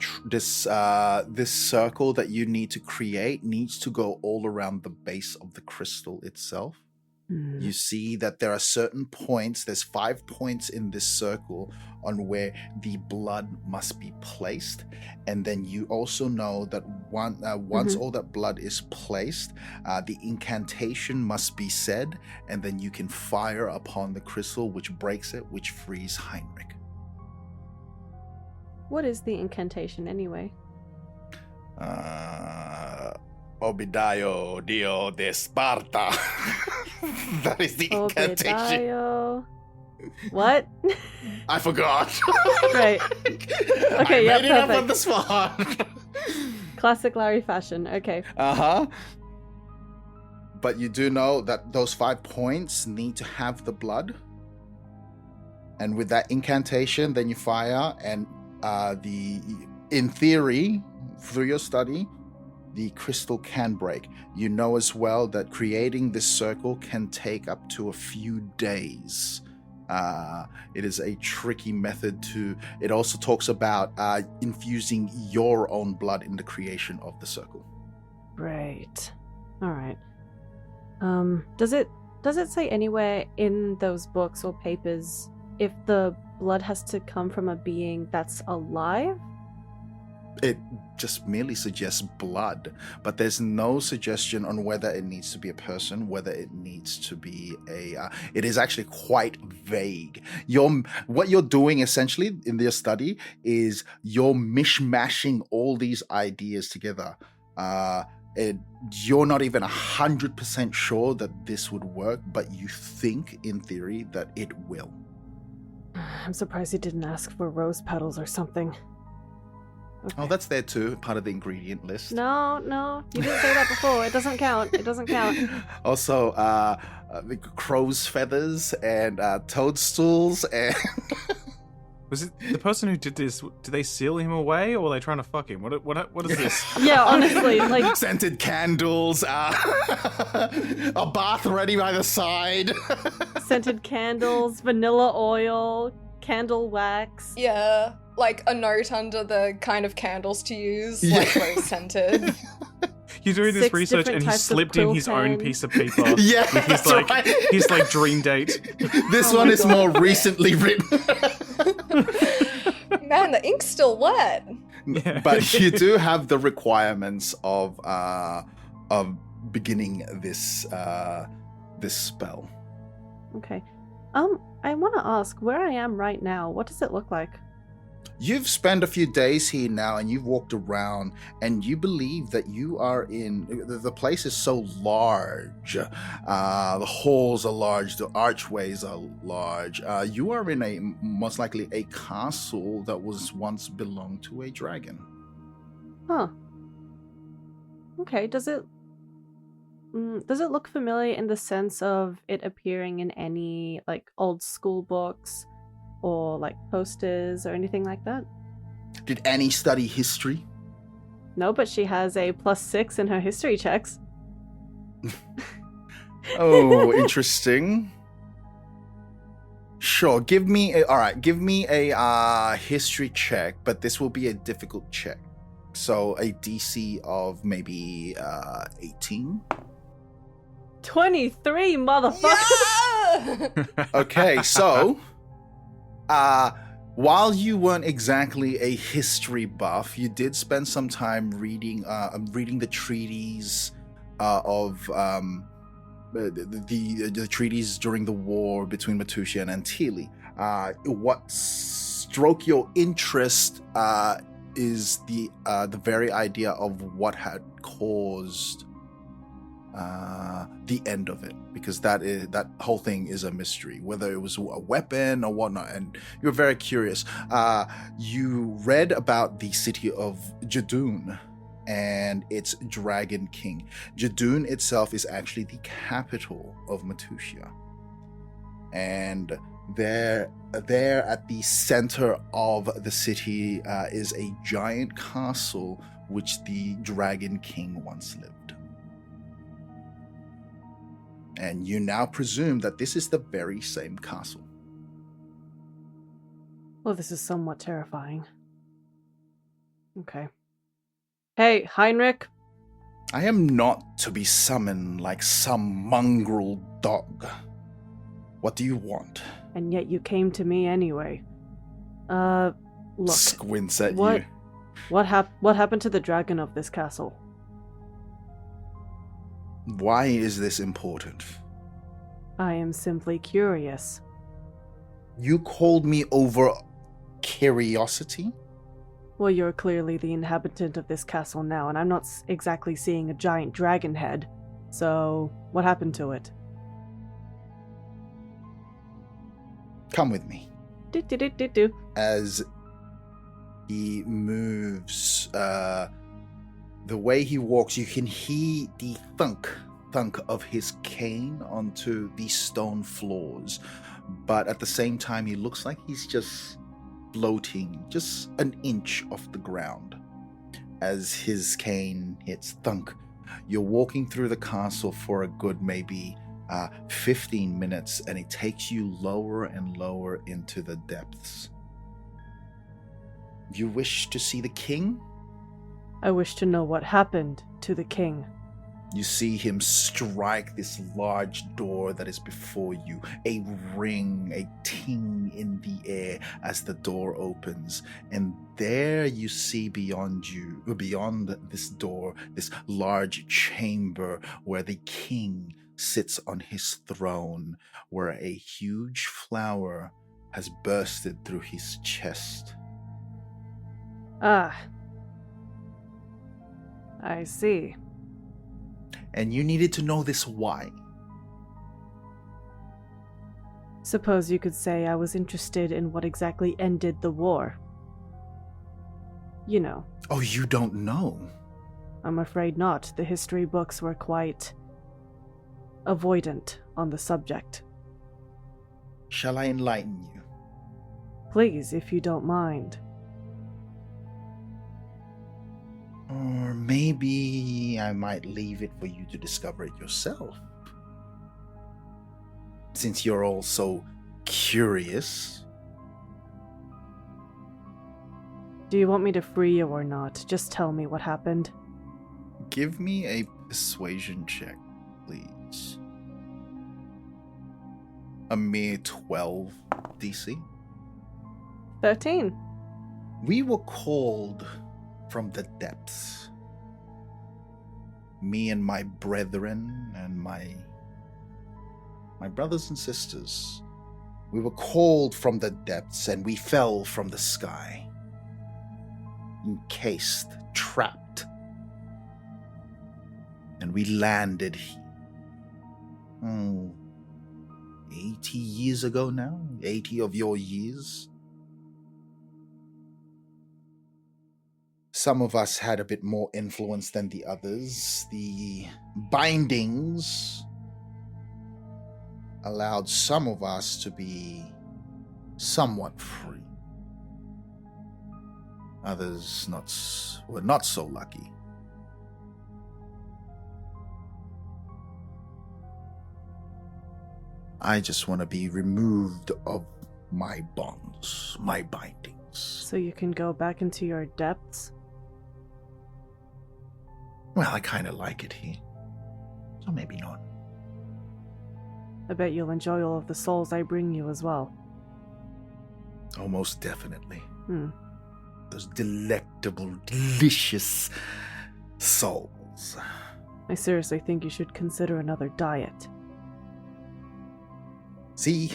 circle that you need to create needs to go all around the base of the crystal itself. You see that there are certain points, there's 5 points in this circle on where the blood must be placed. And then you also know that once all that blood is placed, the incantation must be said, and then you can fire upon the crystal, which breaks it, which frees Heinrich. What is the incantation anyway? Obidayo Dio de Sparta. That is the incantation. Obidayo. What? I forgot. Great. Okay, I yeah, made it up on perfect. the spot. Classic Larry fashion. Okay. But you do know that those 5 points need to have the blood. And with that incantation, then you fire, and in theory, through your study, the crystal can break. You know as well that creating this circle can take up to a few days. It is a tricky method to... It also talks about infusing your own blood in the creation of the circle. Right. All right. Does it say anywhere in those books or papers if the blood has to come from a being that's alive? it just merely suggests blood, but there's no suggestion on whether it needs to be a person, whether it needs to be it is actually quite vague. What you're doing essentially in your study is you're mishmashing all these ideas together. You're not even 100% sure that this would work, but you think in theory that it will. I'm surprised you didn't ask for rose petals or something. Okay. Oh, that's there too, part of the ingredient list. No, you didn't say that before. It doesn't count. It doesn't count. Also, the crow's feathers and toadstools and... Was it the person who did this? Did they seal him away, or were they trying to fuck him? What is this? Yeah, honestly, like scented candles, a bath ready by the side. scented candles, vanilla oil, candle wax. Yeah, like a note under the kind of candles to use, like rose scented. You're doing this 6 research, different and he types of slipped in quill his own pen. piece of paper. Yeah, with his that's right. his dream date. This Oh one my is God. more recently written. Man, the ink's still wet. Yeah. But you do have the requirements of beginning this this spell. Okay. I want to ask, where I am right now, what does it look like? You've spent a few days here now, and you've walked around, and you believe that you are in... The place is so large. The halls are large. The archways are large. You are in most likely a castle that was once belonged to a dragon. Huh. Okay, does it look familiar in the sense of it appearing in any, like, old school books? Or like posters or anything like that? Did Annie study history? No, but she has a +6 in her history checks. Oh, interesting. Sure, give me a history check, but this will be a difficult check. So a DC of maybe 18. 23, motherfucker! Yeah! Okay, so while you weren't exactly a history buff, you did spend some time reading the treaties of the treaties during the war between Matusia and Antili. What struck your interest is the very idea of what had caused the end of it, because that whole thing is a mystery, whether it was a weapon or whatnot, and you're very curious. You read about the city of Jadun and its Dragon King. Jadun itself is actually the capital of Matusia, and there at the center of the city is a giant castle which the Dragon King once lived. And you now presume that this is the very same castle. Well, this is somewhat terrifying. Okay. Hey, Heinrich. I am not to be summoned like some mongrel dog. What do you want? And yet you came to me anyway. Look. Squints at What? you. What happened to the dragon of this castle? Why is this important? I am simply curious. You called me over curiosity? Well, you're clearly the inhabitant of this castle now, and I'm not exactly seeing a giant dragon head. So, what happened to it? Come with me. Do. As he moves, the way he walks, you can hear the thunk of his cane onto the stone floors. But at the same time, he looks like he's just floating just an inch off the ground. As his cane hits thunk, you're walking through the castle for a good maybe 15 minutes, and it takes you lower and lower into the depths. You wish to see the king? I wish to know what happened to the king. You see him strike this large door that is before you. A ring, a ting in the air as the door opens. And there you see beyond this door, this large chamber where the king sits on his throne, where a huge flower has bursted through his chest. Ah. I see. And you needed to know this why. Suppose you could say I was interested in what exactly ended the war. You know. Oh, you don't know? I'm afraid not. The history books were quite avoidant on the subject. Shall I enlighten you? Please, if you don't mind. Or maybe I might leave it for you to discover it yourself. Since you're all so curious. Do you want me to free you or not? Just tell me what happened. Give me a persuasion check, please. A mere 12 DC. 13. We were called from the depths. Me and my brethren and my brothers and sisters. We were called from the depths and we fell from the sky. Encased, trapped. And we landed here. 80 years ago now? 80 of your years? Some of us had a bit more influence than the others. The bindings allowed some of us to be somewhat free. Others were not so lucky. I just want to be removed of my bonds, my bindings. So you can go back into your depths? Well, I kind of like it here. So maybe not. I bet you'll enjoy all of the souls I bring you as well. Oh, most definitely. Hmm. Those delectable, delicious souls. I seriously think you should consider another diet. See,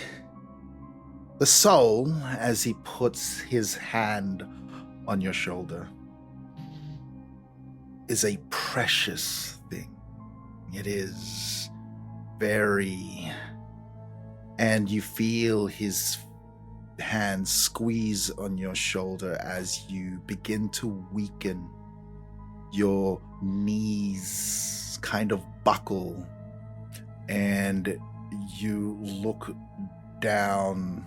the soul, as he puts his hand on your shoulder, is a precious thing. It is very... And you feel his hand squeeze on your shoulder as you begin to weaken. Your knees kind of buckle, and you look down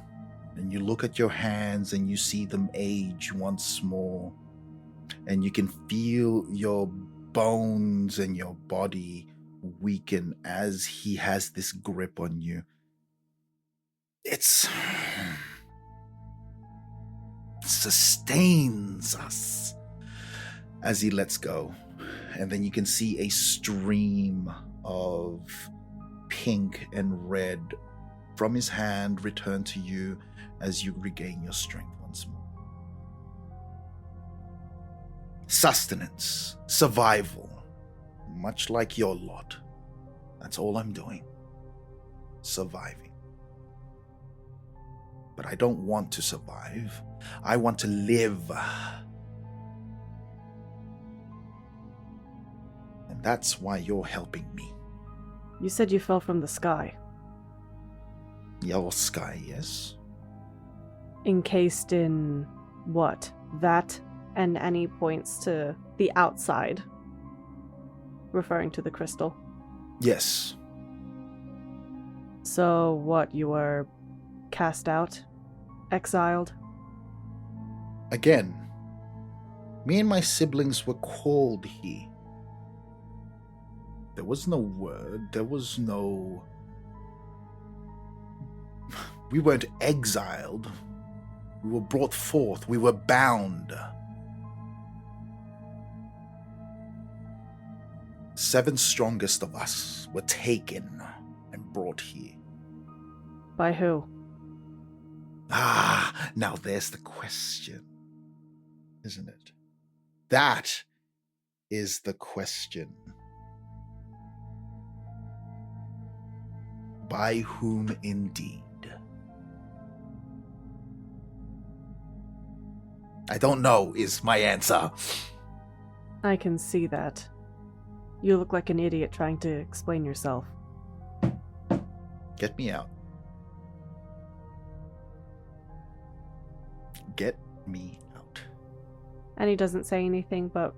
and you look at your hands and you see them age once more. And you can feel your bones and your body weaken as he has this grip on you. It sustains us as he lets go. And then you can see a stream of pink and red from his hand return to you as you regain your strength once more. Sustenance, survival, much like your lot. That's all I'm doing. Surviving. But I don't want to survive. I want to live. And that's why you're helping me. You said you fell from the sky. Your sky, yes? Encased in what? That? And any points to the outside, referring to the crystal. Yes. So what, you were cast out? Exiled? Again, me and my siblings were called here. There was no word, there was no... We weren't exiled. We were brought forth, we were bound. 7 strongest of us were taken and brought here. By who? Ah, now there's the question, isn't it? That is the question. By whom indeed? I don't know is my answer. I can see that. You look like an idiot trying to explain yourself. Get me out. Get me out. Annie doesn't say anything but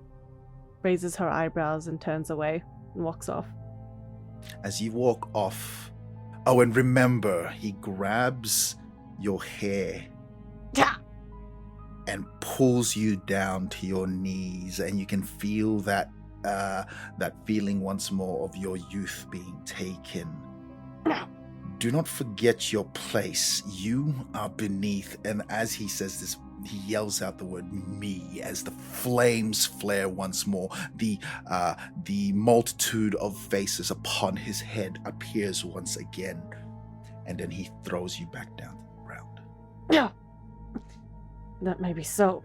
raises her eyebrows and turns away and walks off. As you walk off, oh, and remember, he grabs your hair. Yeah. And pulls you down to your knees, and you can feel that feeling once more of your youth being taken. Do not forget your place. You are beneath. And as he says this, he yells out the word "me" as the flames flare once more. The multitude of faces upon his head appears once again, and then he throws you back down to the ground. Yeah. That may be so,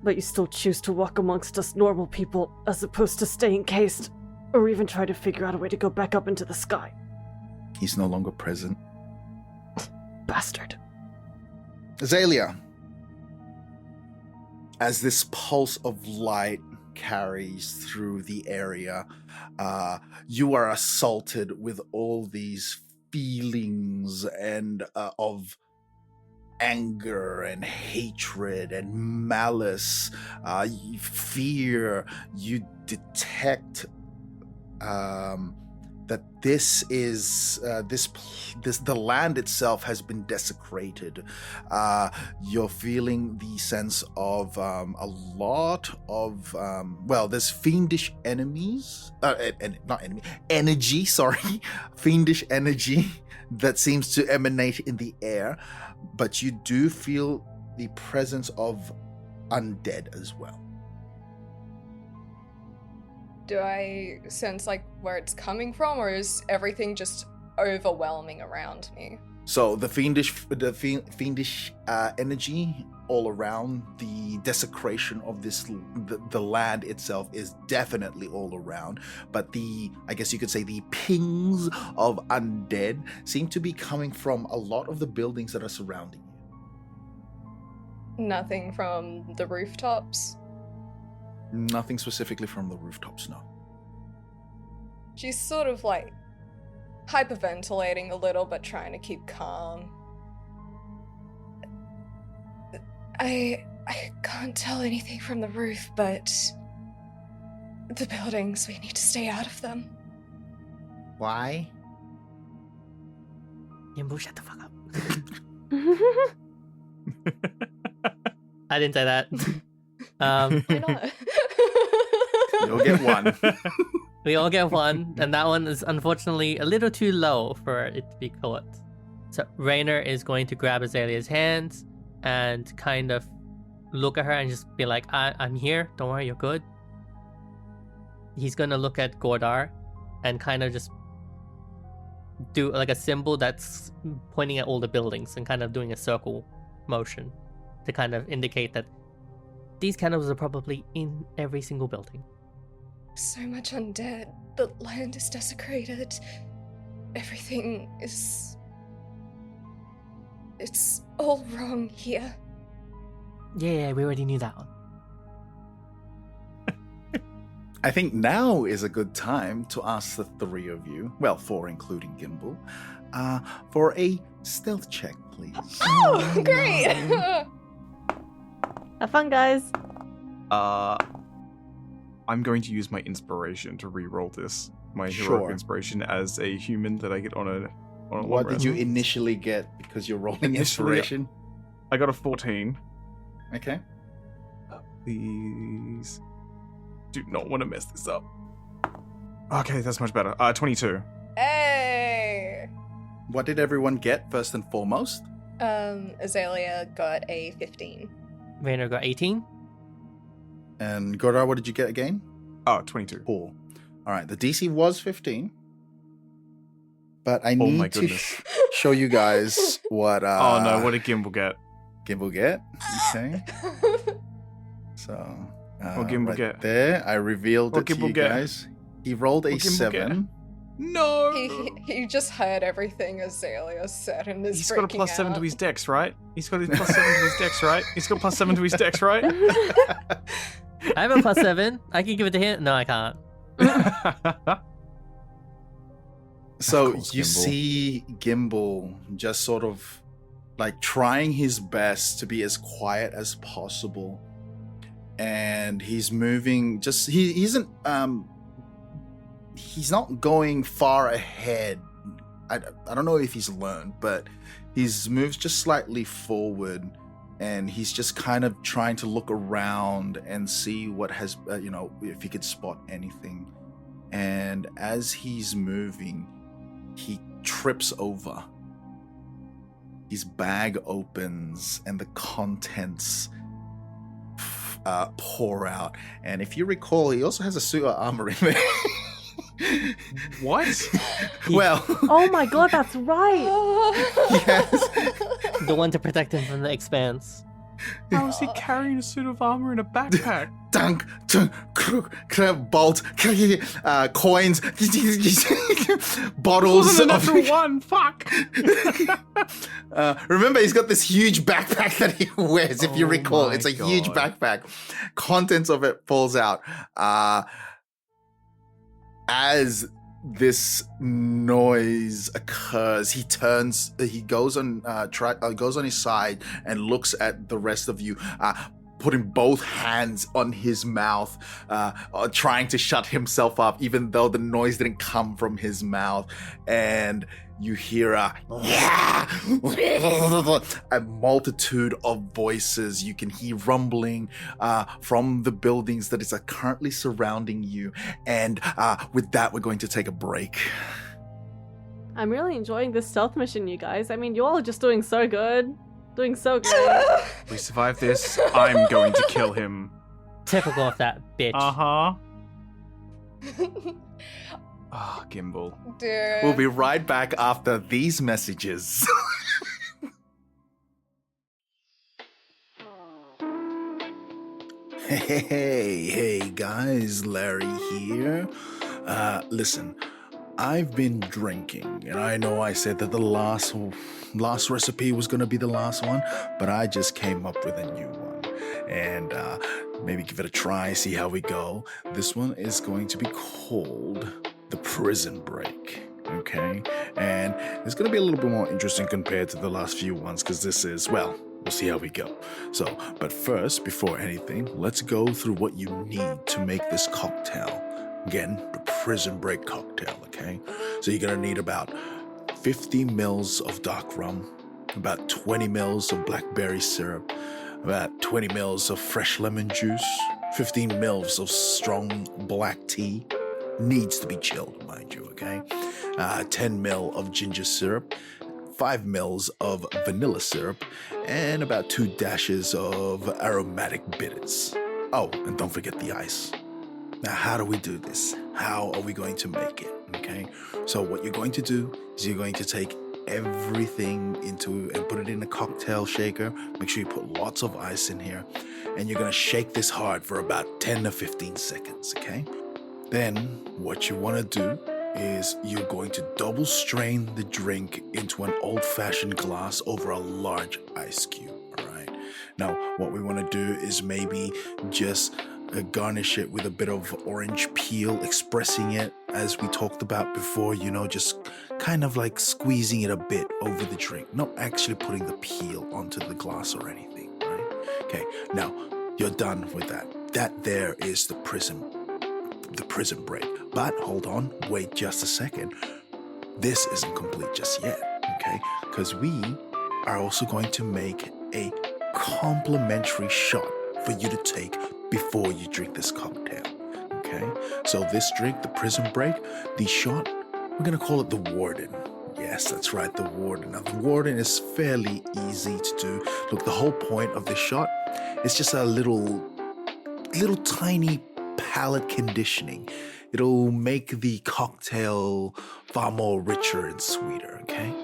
but you still choose to walk amongst us normal people as opposed to stay encased, or even try to figure out a way to go back up into the sky. He's no longer present. Bastard. Azalea, as this pulse of light carries through the area, you are assaulted with all these feelings and of anger and hatred and malice, fear. You detect that this is the land itself has been desecrated. You're feeling the sense of a lot of there's fiendish enemies, energy. Sorry, fiendish energy that seems to emanate in the air, but you do feel the presence of undead as well. Do I sense like where it's coming from, or is everything just overwhelming around me? So the fiendish energy all around, the desecration of the land itself is definitely all around, but I guess you could say the pings of undead seem to be coming from a lot of the buildings that are surrounding you. Nothing from the rooftops? Nothing specifically from the rooftops, no. She's sort of like hyperventilating a little, but trying to keep calm. I can't tell anything from the roof, but the buildings, we need to stay out of them. Why? Gimble, shut the fuck up. I didn't say that. Why not? You'll get one. We all get one, and that one is unfortunately a little too low for it to be caught. So Raynor is going to grab Azalea's hands and kind of look at her and just be like, I'm here, don't worry, you're good. He's gonna look at Gordar and kind of just do like a symbol that's pointing at all the buildings and kind of doing a circle motion to kind of indicate that these cannibals are probably in every single building. So much undead. The land is desecrated. Everything is... It's all wrong here. Yeah, we already knew that one. I think now is a good time to ask the three of you, well, 4 including Gimble, for a stealth check, please. Oh, great! Have fun, guys. I'm going to use my inspiration to re-roll this. My Sure. heroic inspiration as a human that I get on a long What did rest. you initially get because you're rolling Initially- inspiration? I got a 14. Okay. Please. Do not want to mess this up. Okay, that's much better. 22. Hey! What did everyone get first and foremost? Azalea got a 15. Raynor got 18. And Godar, what did you get again? Oh, 22. Cool. All right, the DC was 15. But I Oh my need to goodness. show you guys what Oh no, what did Gimble get? Gimble get. Okay. So What Gimble right get? there, I revealed What it to Gimble you get? guys. He rolled a What Gimble get? 7. No! He just heard everything Azalea said and is He's got a freaking plus 7 to out. his dex, right? He's got a plus 7 to his dex, right? He's got plus 7 to his dex, right? I have a plus 7. I can give it to him. No, I can't. So course, you Gimble. see Gimble just sort of like trying his best to be as quiet as possible. And he's moving he isn't he's not going far ahead. I don't know if he's learned, but he's moves just slightly forward, and he's just kind of trying to look around and see what has if he could spot anything. And as he's moving, he trips over. His bag opens and the contents pour out. And if you recall, he also has a suit of armor in there. What? Well, Oh my god, that's right! yes. The one to protect him from the expanse. How is he carrying a suit of armor in a backpack? Dunk, dunk, bolt, coins, bottles. Wasn't a of- natural one. Fuck. Remember, he's got this huge backpack that he wears. If you Oh recall, my it's a huge God. backpack. Contents of it falls out. As this noise occurs, he turns. He goes on goes on his side and looks at the rest of you. Putting both hands on his mouth, trying to shut himself up, even though the noise didn't come from his mouth. And you hear a multitude of voices. You can hear rumbling from the buildings that is currently surrounding you. And with that, we're going to take a break. I'm really enjoying this stealth mission, you guys. I mean, you all are just doing so good. Doing so great. We survive this. I'm going to kill him. Typical of that bitch. Uh-huh. Ah, Gimble. Dude. We'll be right back after these messages. Hey guys, Larry here. Listen, I've been drinking, and I know I said that the last recipe was gonna be the last one, but I just came up with a new one, and maybe give it a try, see how we go. This one is going to be called the Prison Break. Okay, and it's gonna be a little bit more interesting compared to the last few ones, because this is, well, we'll see how we go. So, but first, before anything, let's go through what you need to make this cocktail. Again, the Prison Break cocktail, okay? So you're gonna need about 50 mils of dark rum, about 20 mils of blackberry syrup, about 20 mils of fresh lemon juice, 15 mils of strong black tea. Needs to be chilled, mind you, okay? 10 mil of ginger syrup, 5 mils of vanilla syrup, and about 2 dashes of aromatic bitters. Oh, and don't forget the ice. Now, how do we do this? How are we going to make it? Okay, so what you're going to do is you're going to take everything and put it in a cocktail shaker. Make sure you put lots of ice in here, and you're going to shake this hard for about 10 to 15 seconds, okay? Then what you want to do is you're going to double strain the drink into an old-fashioned glass over a large ice cube, all right? Now, what we want to do is maybe just garnish it with a bit of orange peel, expressing it as we talked about before, just kind of like squeezing it a bit over the drink, not actually putting the peel onto the glass or anything, right? Okay, now you're done with that. That there is the prison break. But hold on, wait just a second. This isn't complete just yet, okay? Because we are also going to make a complimentary shot for you to take before you drink this cocktail, okay? So this drink, the Prison Break, the shot, we're gonna call it the Warden. Yes, that's right, the Warden. Now, the Warden is fairly easy to do. Look, the whole point of this shot is just a little tiny palate conditioning. it'll make the cocktail far more richer and sweeter, okay?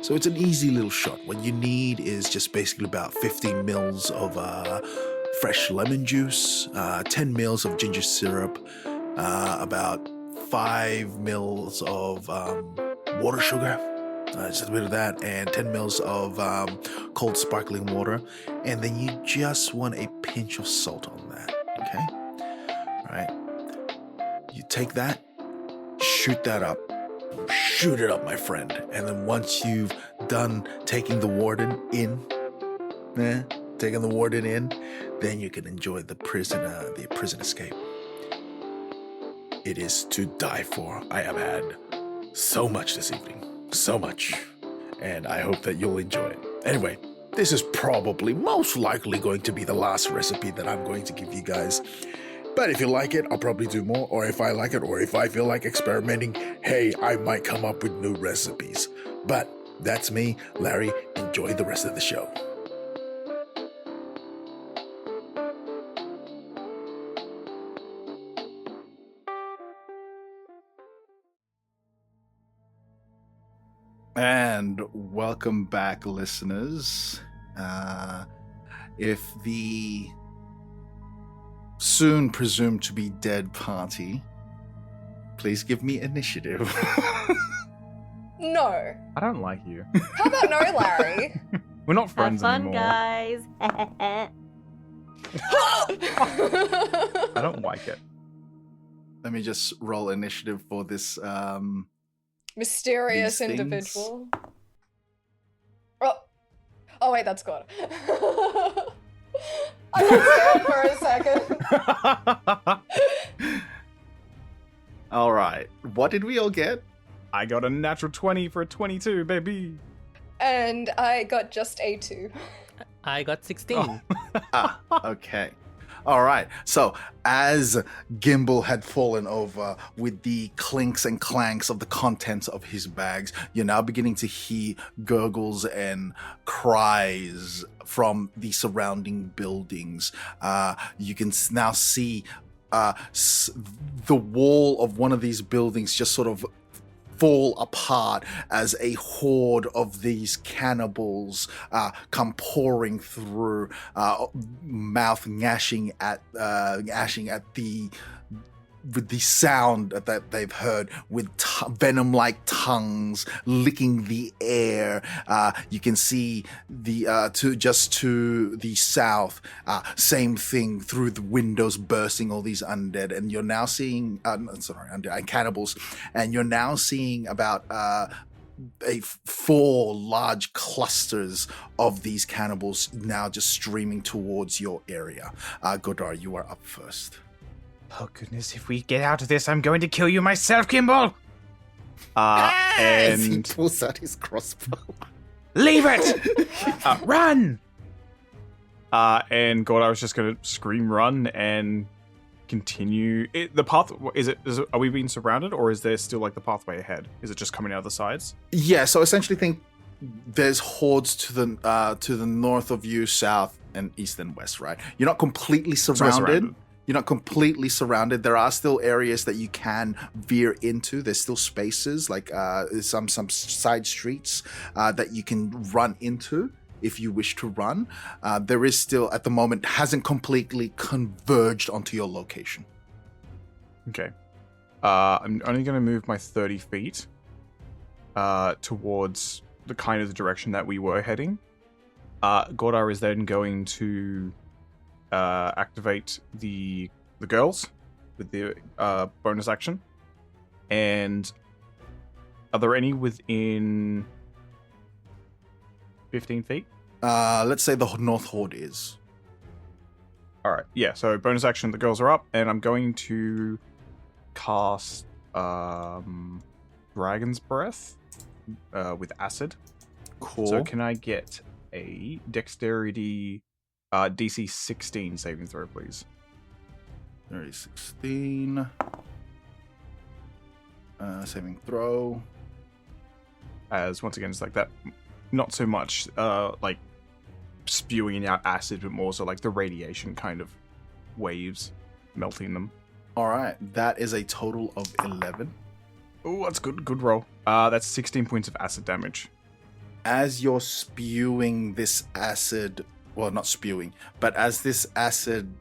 So it's an easy little shot. What you need is just basically about 15 mils of fresh lemon juice, 10 mils of ginger syrup, about 5 mils of water sugar, just a bit of that, and 10 mils of cold sparkling water. And then you just want a pinch of salt on that, okay? All right. You take that, shoot that up. Shoot it up, my friend. And then once you've done taking the warden in, then you can enjoy the prison escape. It is to die for. I have had so much this evening. So much. And I hope that you'll enjoy it. Anyway, this is probably most likely going to be the last recipe that I'm going to give you guys. But if you like it, I'll probably do more. Or if I like it, or if I feel like experimenting, hey, I might come up with new recipes. But that's me, Larry. Enjoy the rest of the show. And welcome back, listeners. If the soon presumed to be dead party, please give me initiative. No. I don't like you. How about no, Larry? We're not friends Have fun, anymore. guys. I don't like it. Let me just roll initiative for this. Mysterious These things. individual. Oh wait, that's God. I was scared for a second. All right. What did we all get? I got a natural 20 for a 22, baby. And I got just a 2. I got 16. Okay. All right. So as Gimble had fallen over with the clinks and clanks of the contents of his bags, you're now beginning to hear gurgles and cries from the surrounding buildings. You can now see the wall of one of these buildings just sort of fall apart as a horde of these cannibals come pouring through, mouth gnashing at with the sound that they've heard, with venom-like tongues licking the air. You can see the to the south, same thing through the windows, bursting all these undead, and you're now seeing undead cannibals, and you're now seeing about 4 large clusters of these cannibals now just streaming towards your area. Godar, you are up first. Oh goodness, if we get out of this, I'm going to kill you myself, Gimble! As he And pulls out his crossbow. leave it! Run! And God, I was just going to scream run and continue. The path, are we being surrounded, or is there still like the pathway ahead? Is it just coming out of the sides? Yeah, so essentially think there's hordes to the north of you, south and east and west, right? You're not completely surrounded. You're not completely surrounded. There are still areas that you can veer into. There's still spaces, like some side streets that you can run into if you wish to run. There is still, at the moment, hasn't completely converged onto your location. Okay. I'm only going to move my 30 feet towards the kind of the direction that we were heading. Gordar is then going to activate the girls with the bonus action. And are there any within 15 feet? Let's say the North Horde is. All right. Yeah. So bonus action. The girls are up, and I'm going to cast Dragon's Breath with acid. Cool. So can I get a dexterity DC 16 saving throw, please? 16. Saving throw. As once again, it's like that. Not so much like spewing out acid, but more so like the radiation kind of waves, melting them. All right, that is a total of 11. Oh, that's good. Good roll. That's 16 points of acid damage. As you're spewing this acid, well, not spewing, but as this acid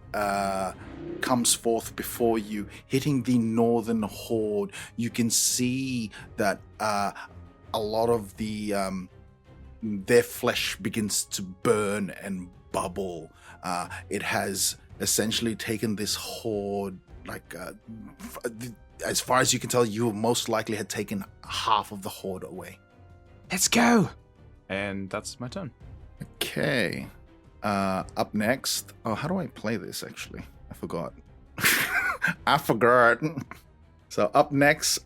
comes forth before you, hitting the northern horde, you can see that a lot of their flesh begins to burn and bubble. It has essentially taken this horde, as far as you can tell, you most likely had taken half of the horde away. Let's go. And that's my turn. Okay. Up next. Oh, how do I play this, actually? I forgot. I forgot. So up next,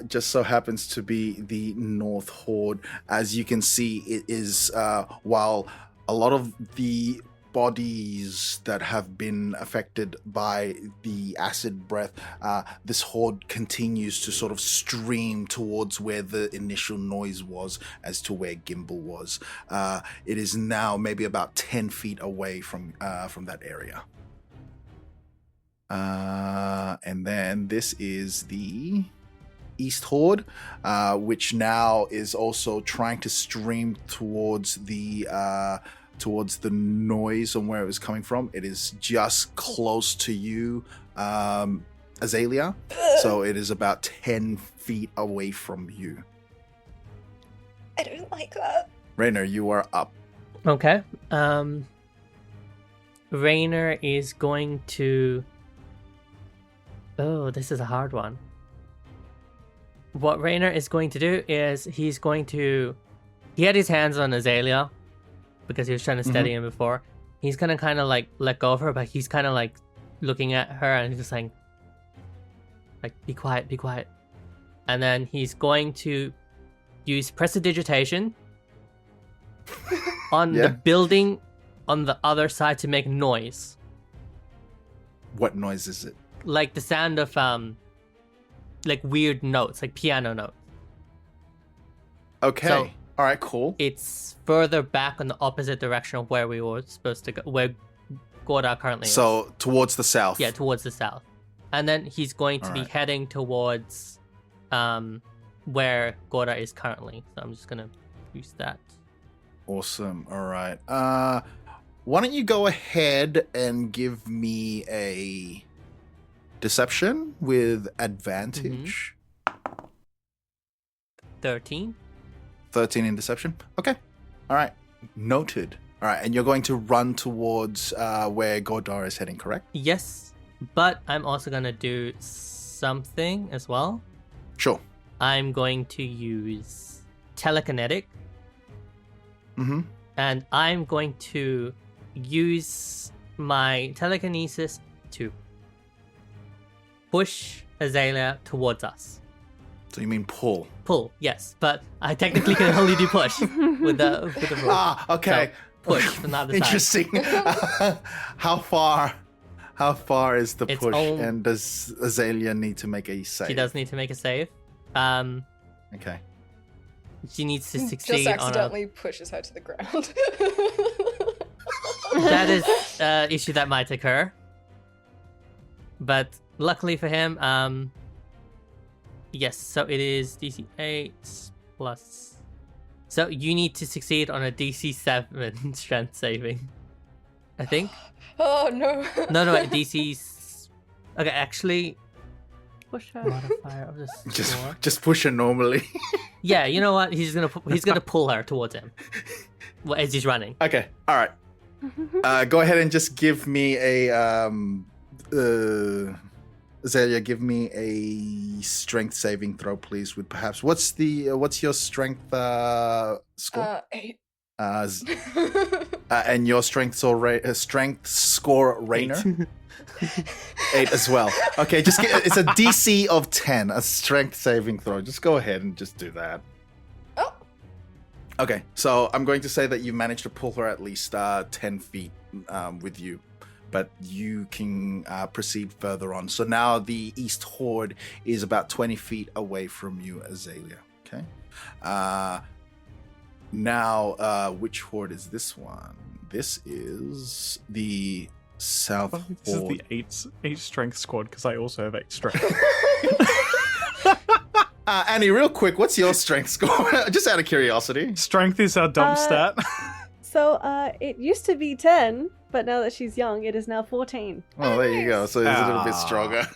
just so happens to be the North Horde. As you can see, it is, while a lot of the bodies that have been affected by the acid breath, this horde continues to sort of stream towards where the initial noise was as to where Gimble was. It is now maybe about 10 feet away from that area. And then this is the East Horde, which now is also trying to stream towards the noise and where it was coming from. It is just close to you, Azalea. So it is about 10 feet away from you. I don't like that. Rainer, you are up. Okay. Rainer is going to... Oh, this is a hard one. What Rainer is going to do is he's going to... He had his hands on Azalea because he was trying to steady him before. He's gonna kind of like let go of her, but he's kind of like looking at her and he's just saying, like, be quiet, be quiet. And then he's going to use prestidigitation on the building on the other side to make noise. What noise is it? Like the sound of like weird notes, like piano notes. Okay. So, all right, cool. It's further back on the opposite direction of where we were supposed to go, where Gorda currently is. So towards the south. Yeah, towards the south. And then he's going to be Alright. heading towards where Gorda is currently. So I'm just gonna use that. Awesome. All right. Why don't you go ahead and give me a deception with advantage? 13. 13 in deception. Okay. All right. Noted. All right. And you're going to run towards where Gordar is heading, correct? Yes, but I'm also gonna do something as well. Sure. I'm going to use telekinetic. Mm-hmm. And I'm going to use my telekinesis to push Azalea towards us. So you mean pull? Pull, yes, but I technically can only do push with the rope. Ah, okay. So, push from the other side. Interesting. How far is the It's push? all- And does Azalea need to make a save? She does need to make a save. Okay. She needs to Just succeed on a... accidentally pushes her to the ground. That is an issue that might occur. But luckily for him, yes, so it is DC 8 plus... So you need to succeed on a DC 7 strength saving. I think? Oh no. No, wait, DC... Okay, actually... Push her. Modifier of the score. Just push her normally. Yeah, you know what? He's gonna pull her towards him as he's running. Okay. All right. Go ahead and just give me a Azalea, give me a strength saving throw, please. With perhaps what's your strength score? 8. And your strength score, Rainer. 8 as well. Okay, just it's a DC of 10, a strength saving throw. Just go ahead and just do that. Oh. Okay, so I'm going to say that you managed to pull her at least 10 feet with you, but you can proceed further on. So now the East Horde is about 20 feet away from you, Azalea. Okay. Now, which horde is this one? This is the south This is horde. the eight strength squad because I also have 8 strength. Annie, real quick, what's your strength score? Just out of curiosity. Strength is our dump stat. So, it used to be 10, but now that she's young, it is now 14. Oh, there you go. So it's a little bit stronger.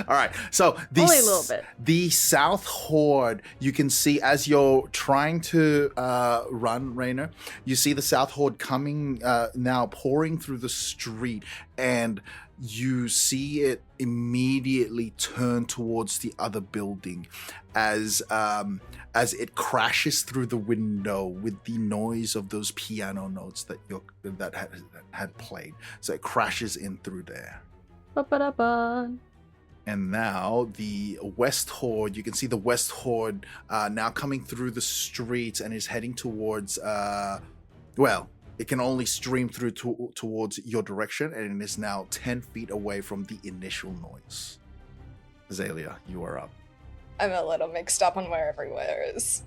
All right. So Only a little bit. The South Horde, you can see as you're trying to run, Rainer, you see the South Horde coming now, pouring through the street, and you see it immediately turn towards the other building as it crashes through the window with the noise of those piano notes that had played. So it crashes in through there. Ba-ba-da-ba. And now the West Horde, you can see the West Horde now coming through the streets and is heading towards, it can only stream through towards your direction, and it is now 10 feet away from the initial noise. Azalea, you are up. I'm a little mixed up on where everywhere is.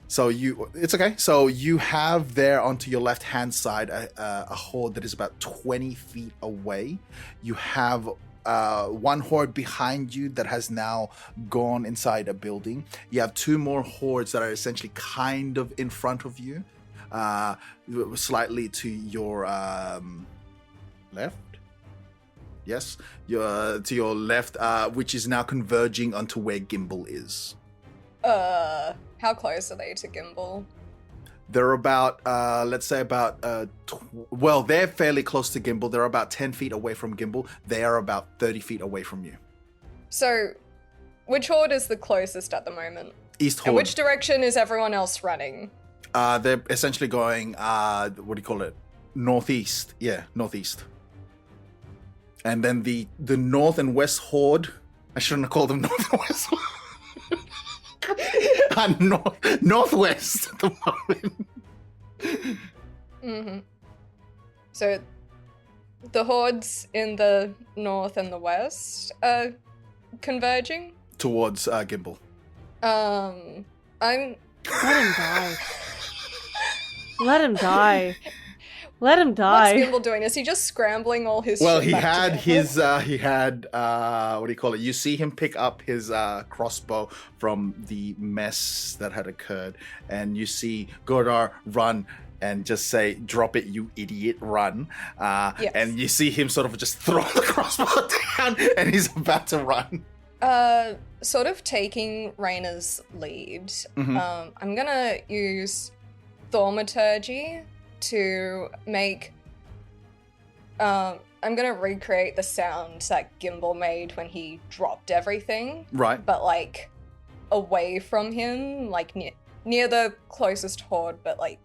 So it's okay. So you have there onto your left-hand side a horde that is about 20 feet away. You have one horde behind you that has now gone inside a building. You have 2 more hordes that are essentially kind of in front of you, slightly to your left. Yes, to your left, which is now converging onto where Gimble is. How close are they to Gimble? They're about, let's say about, they're fairly close to Gimble. They're about 10 feet away from Gimble. They are about 30 feet away from you. So, which horde is the closest at the moment? East Horde. And which direction is everyone else running? They're essentially going, what do you call it? Northeast. Yeah, northeast. And then the North and West Horde, I shouldn't have called them North and West Horde. Northwest at the moment. Mm-hmm. So, the hordes in the north and the west are converging? Towards Gimble. I'm... Let him die. Let him die. Let him die. What's Gimble doing? Is he just scrambling all his Well, shit he back had together? what do you call it? You see him pick up his crossbow from the mess that had occurred, and you see Godar run and just say, "Drop it, you idiot, run." Yes. And you see him sort of just throw the crossbow down, and he's about to run. Sort of taking Rainer's lead, Mhm. I'm gonna use thaumaturgy to make... I'm gonna recreate the sound that Gimble made when he dropped everything, Right. but, like, away from him, like, near the closest horde, but, like,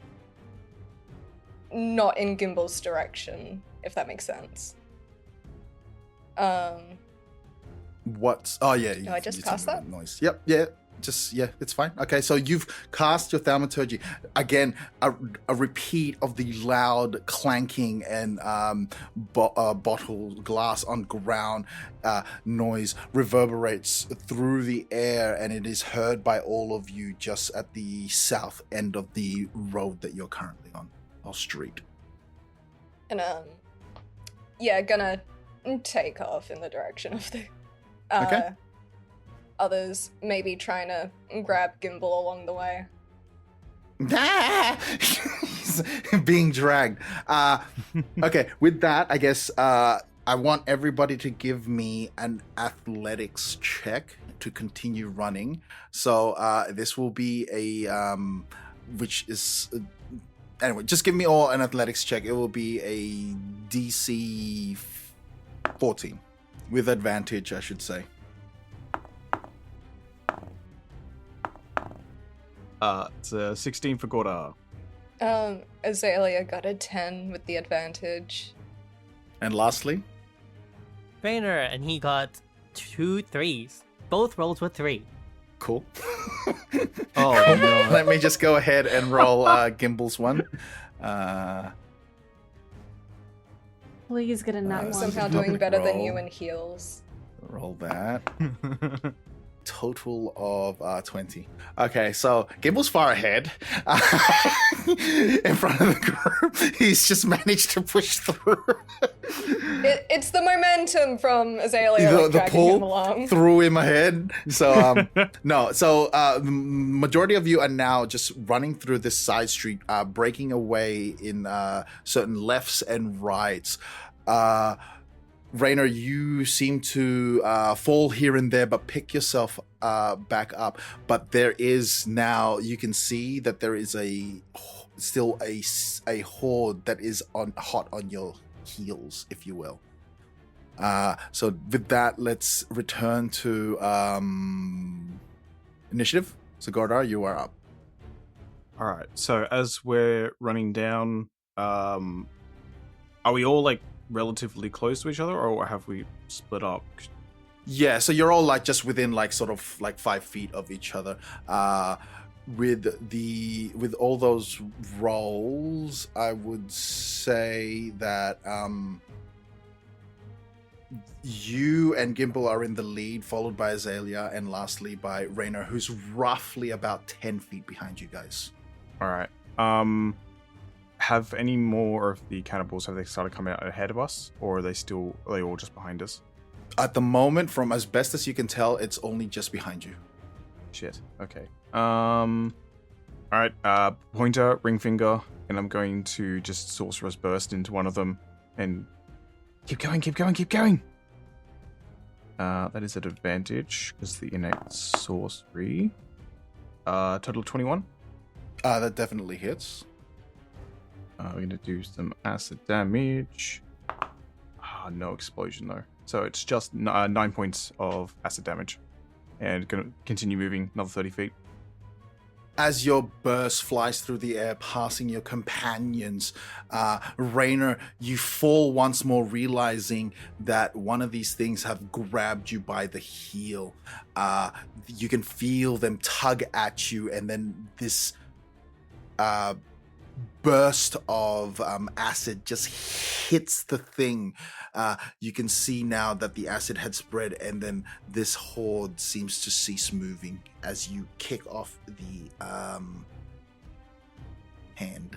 not in Gimble's direction, if that makes sense. What's? Oh yeah. Do I just you cast told me that? noise? Yep. Yeah. It's fine. Okay, so you've cast your thaumaturgy again. A repeat of the loud clanking and bottle glass on ground noise reverberates through the air, and it is heard by all of you just at the south end of the road that you're currently on, or street. And, gonna take off in the direction of the, Okay. others, maybe trying to grab Gimble along the way. He's being dragged. Okay, with that, I guess I want everybody to give me an athletics check to continue running. So this will be a, which is, anyway, just give me all an athletics check. It will be a DC 14 with advantage, I should say. It's 16 for Godar. Azalea got a 10 with the advantage. And lastly, Rainer, and he got 2 3s. Both rolls were 3. cool. Oh, no. Let me just go ahead and roll Gimble's one. Please get a nat I'm one. somehow Just doing public better than roll. you in heals. Roll that. total of 20. Okay, so Gimble's far ahead in front of the group. He's just managed to push through. It's the momentum from Azalea the dragging pull him along. threw him ahead. So no. So majority of you are now just running through this side street, breaking away in certain lefts and rights. Rainer, you seem to fall here and there, but pick yourself back up. But there is now, you can see that there is still a horde that is hot on your heels, if you will. So with that, let's return to initiative. So Gordar, you are up. All right. So as we're running down, are we all like relatively close to each other, or have we split up? Yeah, so you're all like just within like sort of like 5 feet of each other. With all those rolls, I would say that you and Gimble are in the lead, followed by Azalea, and lastly by Rainer, who's roughly about 10 feet behind you guys. All right. Have any more of the cannibals, have they started coming out ahead of us, or are they all just behind us? At the moment, from as best as you can tell, it's only just behind you. Shit. Okay. All right. Pointer, ring finger, and I'm going to just sorcerer's burst into one of them and keep going. That is at advantage because the innate sorcery. Total 21. That definitely hits. We're going to do some acid damage. No explosion, though. So it's just 9 points of acid damage. And going to continue moving another 30 feet. As your burst flies through the air, passing your companions, Rainer, you fall once more, realizing that one of these things have grabbed you by the heel. You can feel them tug at you, and then this burst of acid just hits the thing. You can see now that the acid had spread, and then this horde seems to cease moving as you kick off the hand.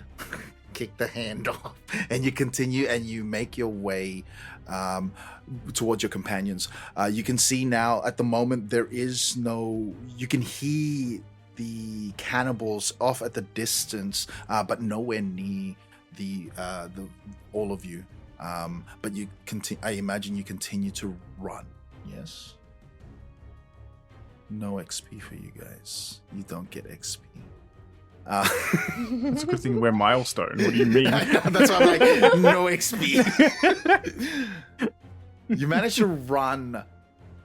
Kick the hand off, and you continue and you make your way towards your companions. You can see now at the moment there is no, you can hear the cannibals off at the distance, but nowhere near the all of you. But you continue. I imagine you continue to run. Yes. No XP for you guys. You don't get XP. It's a good thing we're milestone. What do you mean? That's why I'm like, no XP. You managed to run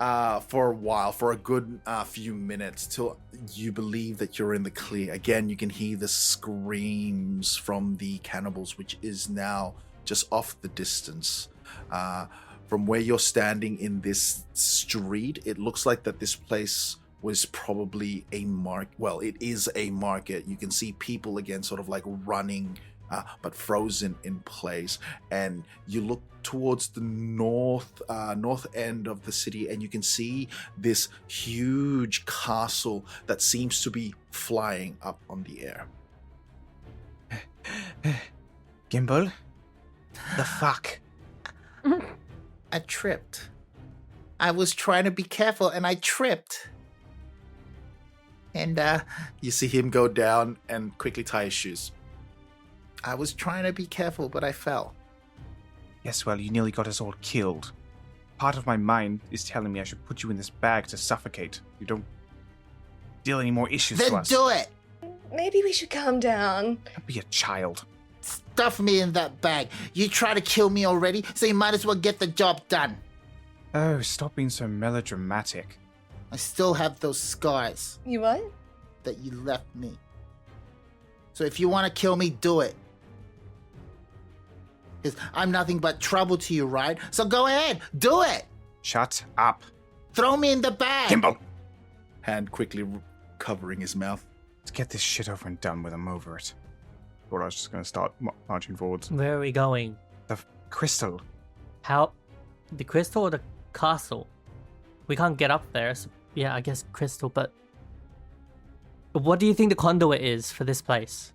for a while, for a good few minutes, till you believe that you're in the clear. Again, you can hear the screams from the cannibals, which is now just off the distance. From where you're standing in this street, it looks like that this place was probably a market. Well, it is a market. You can see people again sort of like running, but frozen in place. And you look towards the north end of the city, and you can see this huge castle that seems to be flying up on the air. Gimble? The fuck? I tripped. I was trying to be careful and I tripped. And you see him go down and quickly tie his shoes. I was trying to be careful, but I fell. Yes, well, you nearly got us all killed. Part of my mind is telling me I should put you in this bag to suffocate. You don't deal any more issues to us. Then do it! Maybe we should calm down. Don't be a child. Stuff me in that bag. You try to kill me already, so you might as well get the job done. Oh, stop being so melodramatic. I still have those scars You what? that you left me. So if you want to kill me, do it. Because I'm nothing but trouble to you, right? So go ahead, do it! Shut up. Throw me in the bag! Gimble! Hand quickly covering his mouth. Let's get this shit over and done with. I'm over it. Thought I was just going to start marching forwards. Where are we going? The crystal. How? The crystal or the castle? We can't get up there. So yeah, I guess crystal, but what do you think the conduit is for this place?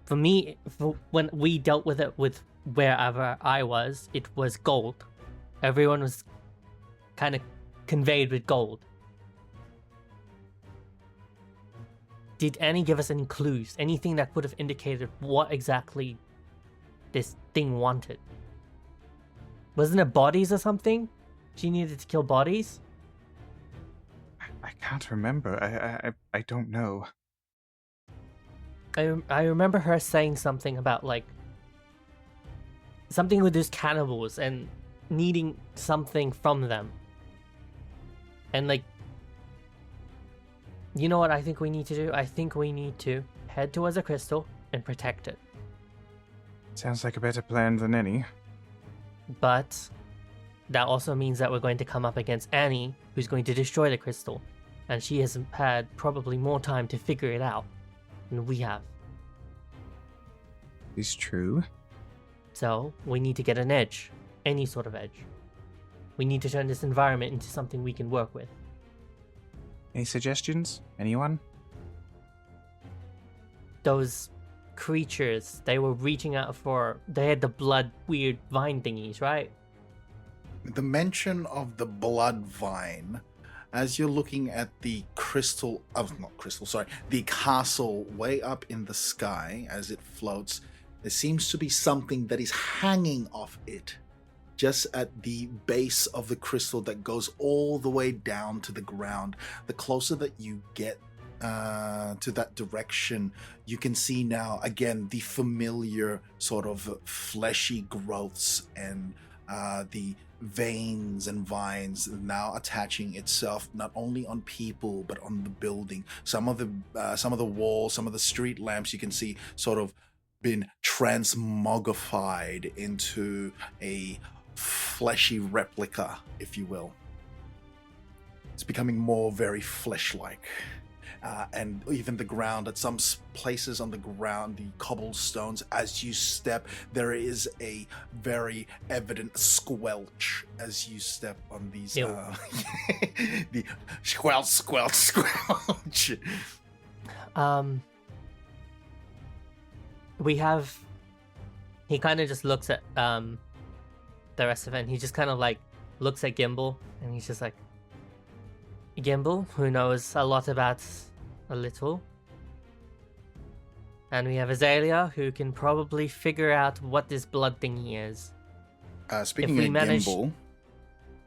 For me, when we dealt with it with wherever I was, it was gold. Everyone was kind of conveyed with gold. Did Annie give us any clues? Anything that would have indicated what exactly this thing wanted? Wasn't it bodies or something? She needed to kill bodies? I can't remember. I don't know. I remember her saying something about, like, something with these cannibals and needing something from them. And, like, you know what I think we need to do? I think we need to head towards a crystal and protect it. Sounds like a better plan than any. But that also means that we're going to come up against Annie, who's going to destroy the crystal. And she has had probably more time to figure it out than we have. Is true. So we need to get an edge. Any sort of edge. We need to turn this environment into something we can work with. Any suggestions? Anyone? Those creatures, they were reaching out for... They had the blood weird vine thingies, right? The mention of the blood vine, as you're looking at the crystal, the castle way up in the sky as it floats, there seems to be something that is hanging off it, just at the base of the crystal that goes all the way down to the ground. The closer that you get to that direction, you can see now, again, the familiar sort of fleshy growths and the veins and vines now attaching itself not only on people but on the building. Some of the walls, some of the street lamps you can see sort of been transmogrified into a fleshy replica, if you will. It's becoming more very flesh-like. And even the ground, at some places on the ground, the cobblestones, as you step, there is a very evident squelch as you step on these. The squelch. We have... He kind of just looks at the rest of it, and he just kind of, like, looks at Gimble, and he's just like, Gimble, who knows a lot about a little. And we have Azalea, who can probably figure out what this blood thingy is. Speaking of Gimble,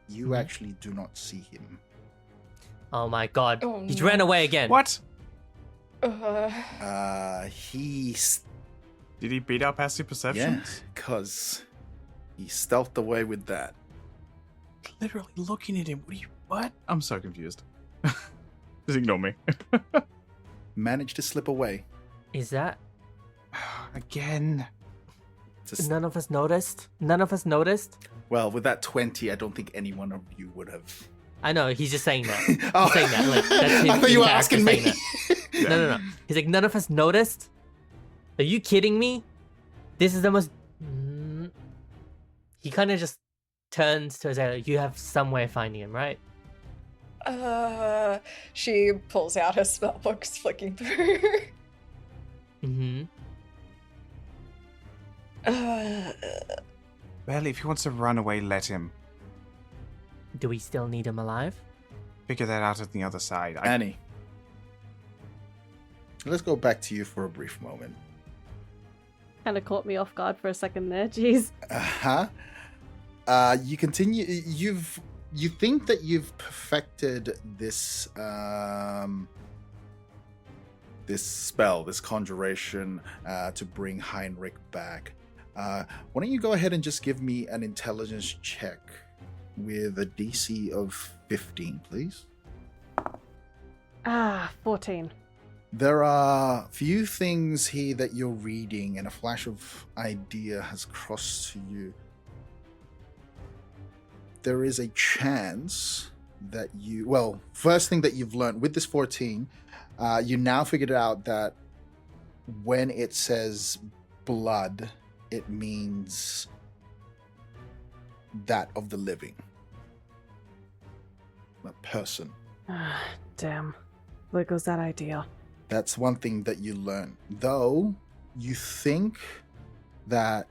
you actually do not see him. Oh my god. Oh, He's no. ran away again. What? He's... Did he beat our passive Yeah, perceptions? because he stealthed away with that. Literally looking at him. What? I'm so confused. Just ignore me. Managed to slip away. Is that... Again. Just, None of us noticed? None of us noticed? well, with that 20, I don't think any one of you would have. I know, he's just saying that. He's Oh. saying that. Like, that's him I thought you in were character asking saying me. that. No. He's like, none of us noticed? Are you kidding me? This is the most... He kind of just turns to Azalea. You have some way of finding him, right? She pulls out her spell books, flicking through. Mm-hmm. Well, if he wants to run away, let him. Do we still need him alive? Figure that out on the other side. Annie, let's go back to you for a brief moment. Kind of caught me off guard for a second there. Jeez. You continue. You think that you've perfected this this spell, this conjuration to bring Heinrich back. Why don't you go ahead and just give me an intelligence check with a DC of 15, please? 14. There are few things here that you're reading, and a flash of idea has crossed to you. There is a chance that you... Well, first thing that you've learned with this 14, you now figured out that when it says blood, it means that of the living. A person. Damn. There goes that idea. That's one thing that you learn. Though, you think that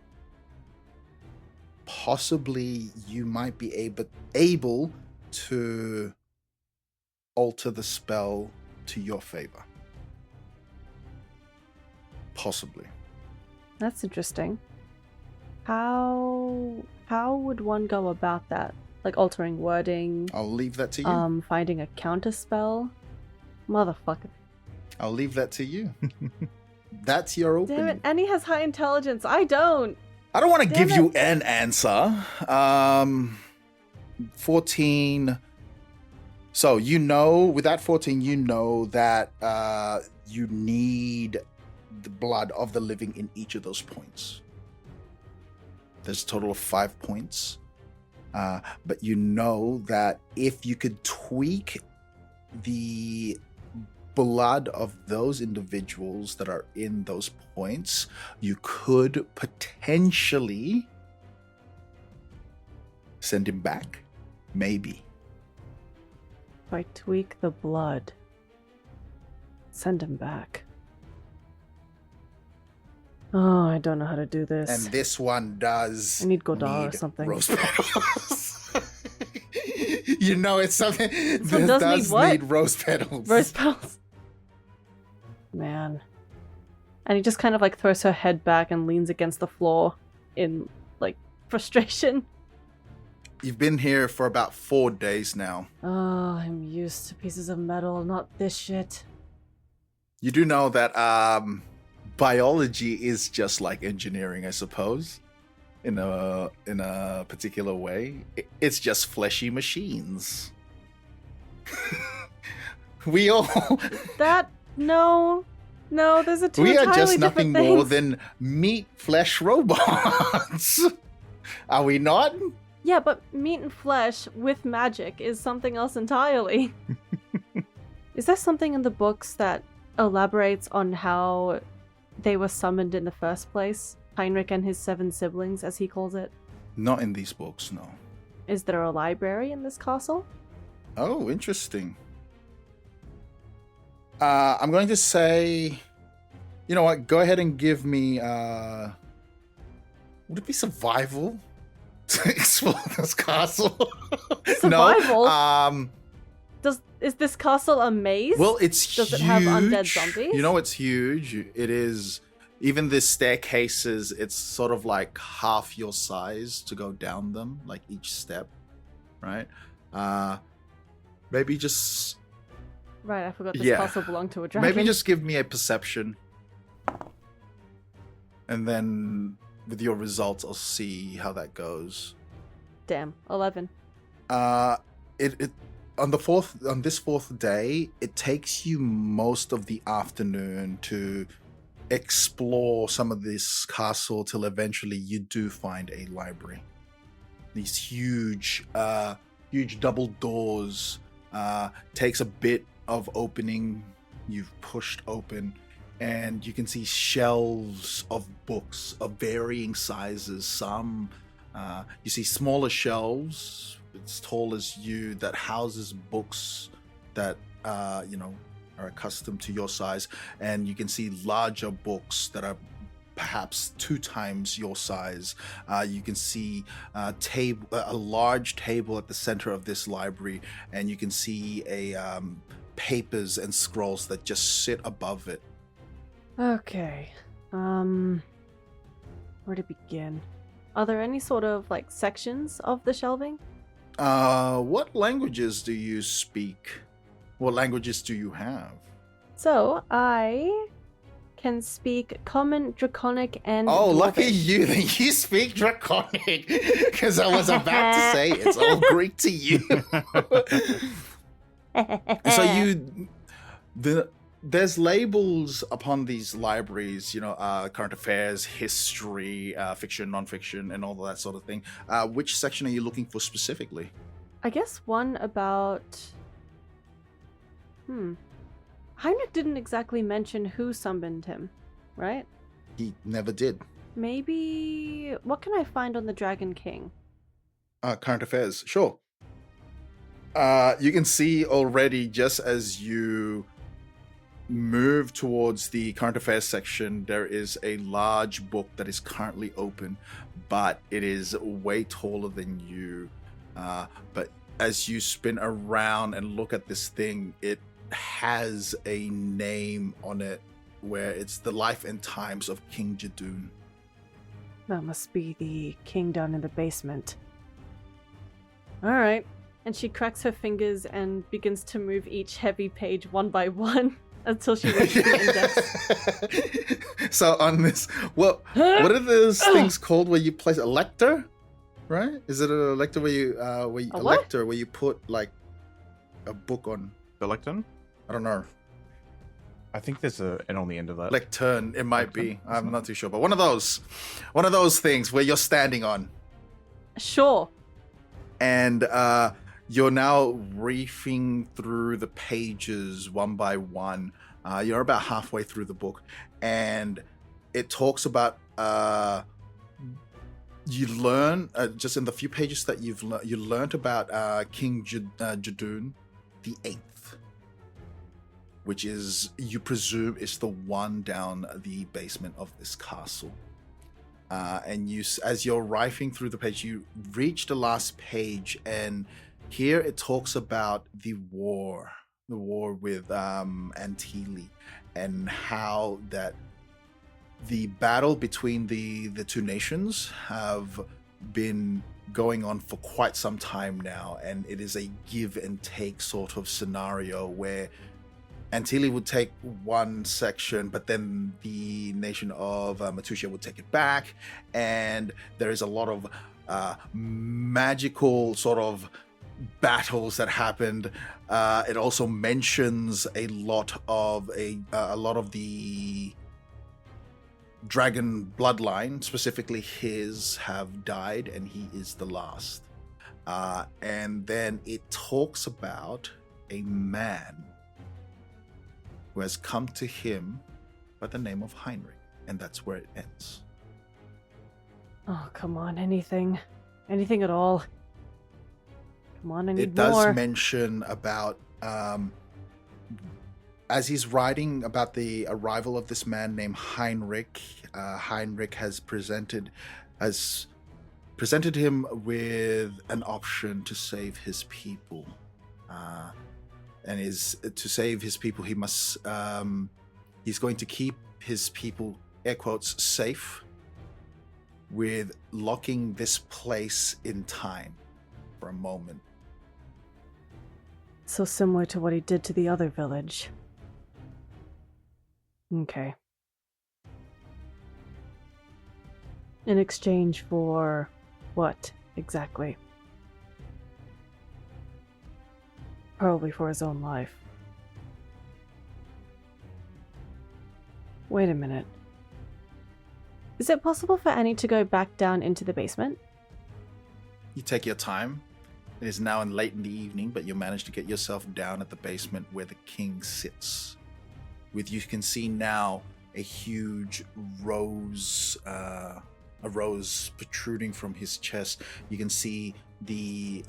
possibly you might be able to alter the spell to your favor. Possibly. That's interesting. How would one go about that? Like altering wording, I'll leave that to you. finding a counter spell? Motherfucker. I'll leave that to you. That's your opening. Damn it, Annie has high intelligence. I don't. I don't want to Damn give you it. an answer. 14. So with that 14, you know that you need the blood of the living in each of those points. There's a total of 5 points. But you know that if you could tweak the blood of those individuals that are in those points, you could potentially send him back. Maybe. If I tweak the blood, send him back. Oh, I don't know how to do this. And this one does. I need Godard or something. Rose petals. You know it's something. This one that does need what? need rose petals. Rose petals. Man. And he just kind of like throws her head back and leans against the floor in like frustration. You've been here for about 4 days now. Oh, I'm used to pieces of metal, not this shit. You do know that biology is just like engineering, I suppose, in a particular way. It's just fleshy machines. We all No, there's a two we are entirely just different nothing more things. than meat flesh robots. Are we not? Yeah, but meat and flesh with magic is something else entirely. Is there something in the books that elaborates on how they were summoned in the first place? Heinrich and his 7 siblings, as he calls it. Not in these books, no. Is there a library in this castle? Oh, interesting. I'm going to say, you know what? Go ahead and give me. Would it be survival to explore this castle? Survival? No. Is this castle a maze? Well, it's Does huge. it have undead zombies? You know, it's huge. It is. Even the staircases, it's sort of like half your size to go down them, like each step, right? Maybe just. Right, I forgot this Yeah. castle belonged to a dragon. Maybe just give me a perception. And then with your results, I'll see how that goes. Damn, 11. It on this fourth day, it takes you most of the afternoon to explore some of this castle till eventually you do find a library. These huge double doors takes a bit of opening. You've pushed open, and you can see shelves of books of varying sizes. Some you see smaller shelves as tall as you that houses books that are accustomed to your size, and you can see larger books that are perhaps 2 times your size. You can see a large table at the center of this library, and you can see papers and scrolls that just sit above it. Okay. Where to begin? Are there any sort of like sections of the shelving? What languages do you speak? What languages do you have? So, I can speak Common, Draconic, and Oh, Dwarvish. lucky you that you speak Draconic, because I was about to say it's all Greek to you. So there's labels upon these libraries, current affairs, history, fiction, non-fiction, and all that sort of thing. Which section are you looking for specifically? I guess one about... Heinrich didn't exactly mention who summoned him, right? He never did. Maybe... What can I find on the Dragon King? Current affairs, sure. You can see already, just as you move towards the current affairs section, there is a large book that is currently open, but it is way taller than you. But as you spin around and look at this thing, it has a name on it where it's the life and times of King Jadoon. That must be the king down in the basement. Alright. And she cracks her fingers and begins to move each heavy page one by one until she reaches the index. So on this, what are those things called where you place a lector? Right? Is it a lector where you a lector where you put like a book on? The lectern? I don't know. I think there's an on the end of that. Lectern, it might be. I'm not too sure, but one of those things where you're standing on. Sure. And you're now reefing through the pages one by one. You're about halfway through the book, and it talks about you learn just in the few pages that you learned about King Jadoon the Eighth, which is, you presume, is the one down the basement of this castle. And as you're rifling through the page, you reach the last page, and here it talks about the war with Antili, and how that the battle between the two nations have been going on for quite some time now, and it is a give and take sort of scenario where Antili would take one section, but then the nation of Matusia would take it back, and there is a lot of magical sort of battles that happened. It also mentions a lot of the dragon bloodline, specifically his, have died, and he is the last. And then it talks about a man who has come to him by the name of Heinrich, and that's where it ends. Oh, come on, anything at all. Come on, I need It does more. mention about, as he's writing about the arrival of this man named Heinrich, Heinrich has presented him with an option to save his people. And to save his people, he must, he's going to keep his people, air quotes, safe, with locking this place in time for a moment. So similar to what he did to the other village. Okay. In exchange for what, exactly? Probably for his own life. Wait a minute. Is it possible for Annie to go back down into the basement? You take your time. It is now late in the evening, but you manage to get yourself down at the basement where the king sits. You can see now a huge rose, a rose protruding from his chest. You can see the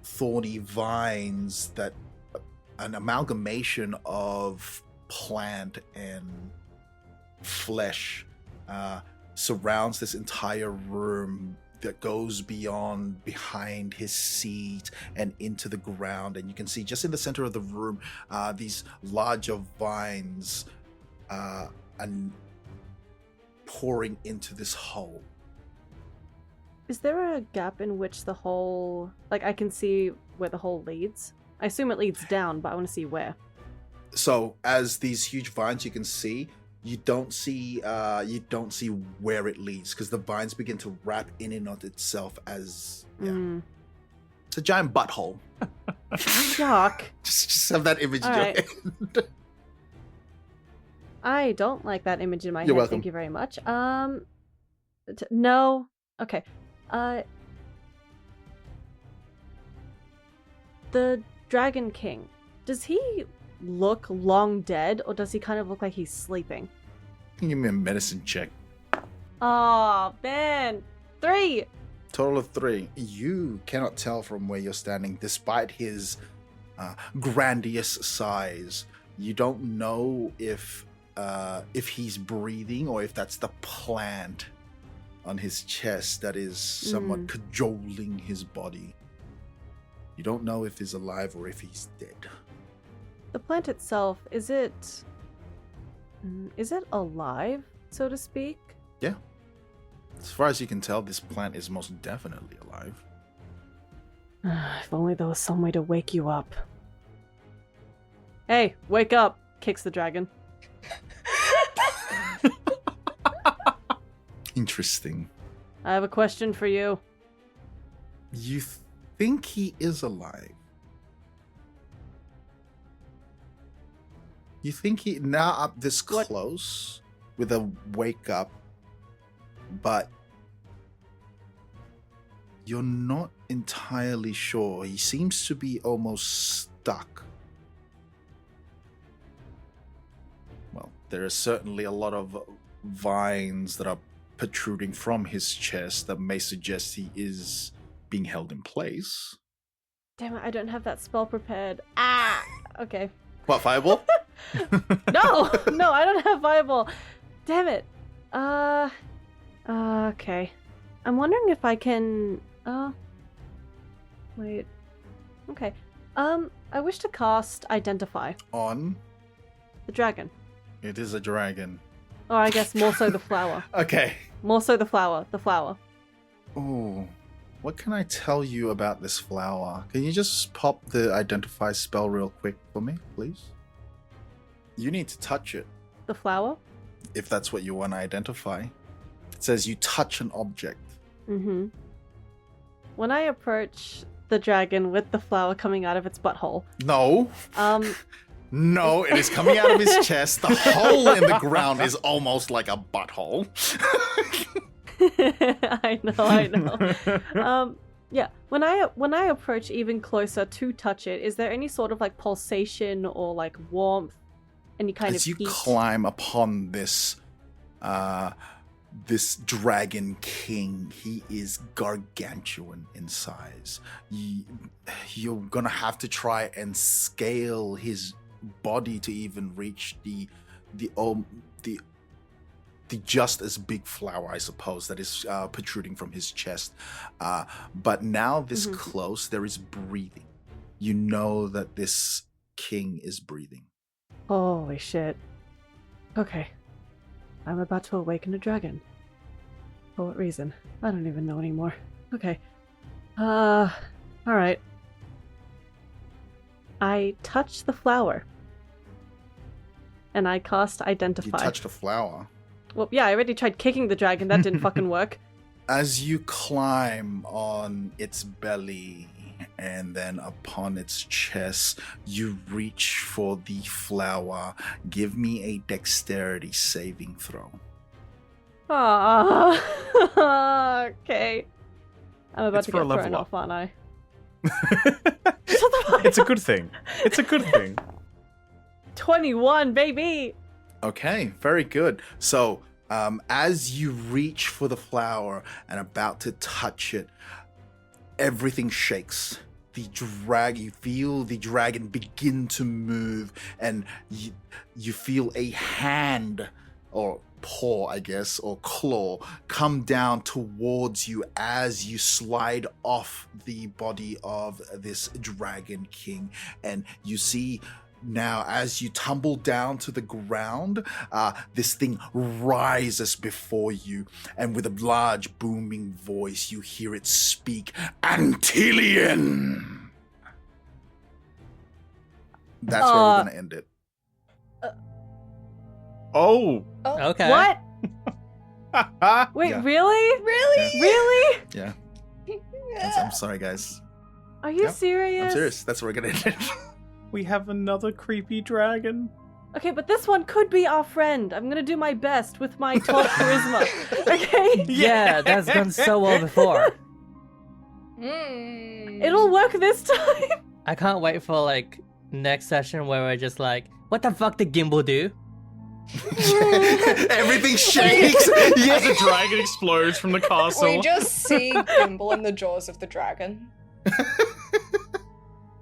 thorny vines, that an amalgamation of plant and flesh surrounds this entire room, that goes behind his seat and into the ground. And you can see just in the center of the room these larger vines and pouring into this hole. Is there a gap in which the hole, like I can see where the hole leads? I assume it leads down, but I want to see where. So as these huge vines, you can see, you don't see where it leads, because the vines begin to wrap in and on itself as it's a giant butthole. Yuck. just have that image in All your right. head. I don't like that image in my You're head. welcome. Thank you very much. No. Okay. The Dragon King. Does he look long dead, or does he kind of look like he's sleeping? Give me a medicine check. Oh man. 3. Total of 3. You cannot tell from where you're standing, despite his grandiose size. You don't know if he's breathing or if that's the plant on his chest that is somewhat cajoling his body. You don't know if he's alive or if he's dead. The plant itself, is it alive, so to speak? Yeah. As far as you can tell, this plant is most definitely alive. If only there was some way to wake you up. Hey, wake up! Kicks the dragon. Interesting. I have a question for you. You think he is alive? You think he now up this What? close with a wake up, but you're not entirely sure. He seems to be almost stuck. Well, there is certainly a lot of vines that are protruding from his chest that may suggest he is being held in place. Damn it, I don't have that spell prepared. Ah! Okay. What, fireball? No! No, I don't have fireball. Damn it. Okay. I'm wondering if I can... Wait. Okay. I wish to cast Identify. On. The dragon. It is a dragon. Or I guess more so the flower. Okay. More so the flower. The flower. Oh, what can I tell you about this flower? Can you just pop the identify spell real quick for me, please? You need to touch it, The flower? if that's what you want to identify. It says you touch an object. Mm-hmm. When I approach the dragon with the flower coming out of its butthole, No. No, it is coming out of his chest. The hole in the ground is almost like a butthole. I know. Yeah. When I approach even closer to touch it, is there any sort of like pulsation or like warmth, any kind As of you heat? climb upon this dragon king, he is gargantuan in size. You're gonna have to try and scale his body to even reach the just as big flower, I suppose, that is protruding from his chest. But now this close, there is breathing. You know that this king is breathing. Holy shit. Okay. I'm about to awaken a dragon. For what reason? I don't even know anymore. Okay. Alright. I touch the flower. And I cast Identify. You touched a flower. Well, yeah, I already tried kicking the dragon. That didn't fucking work. As you climb on its belly and then upon its chest, you reach for the flower. Give me a dexterity saving throw. Okay. I'm about It's to for a get level thrown up. off, aren't I? It's a good thing. It's a good thing. 21, baby! Okay, very good. So, as you reach for the flower and about to touch it, everything shakes. You feel the dragon begin to move, and you feel a hand or paw, I guess, or claw come down towards you as you slide off the body of this dragon king, and you see. Now, as you tumble down to the ground, this thing rises before you, and with a large booming voice, you hear it speak, Antilian! That's where we're going to end it. Oh. Okay. What? Wait, Yeah. really? Really? Really? Yeah. I'm sorry, guys. Are you Yep, serious? I'm serious. That's where we're going to end it. We have another creepy dragon. Okay, but this one could be our friend. I'm gonna do my best with my 12 charisma. Okay? Yeah, that's gone so well before. It'll work this time. I can't wait for like next session where we're just like, what the fuck did Gimble do? Everything shakes. As Yeah. a dragon explodes from the castle. We just see Gimble in the jaws of the dragon.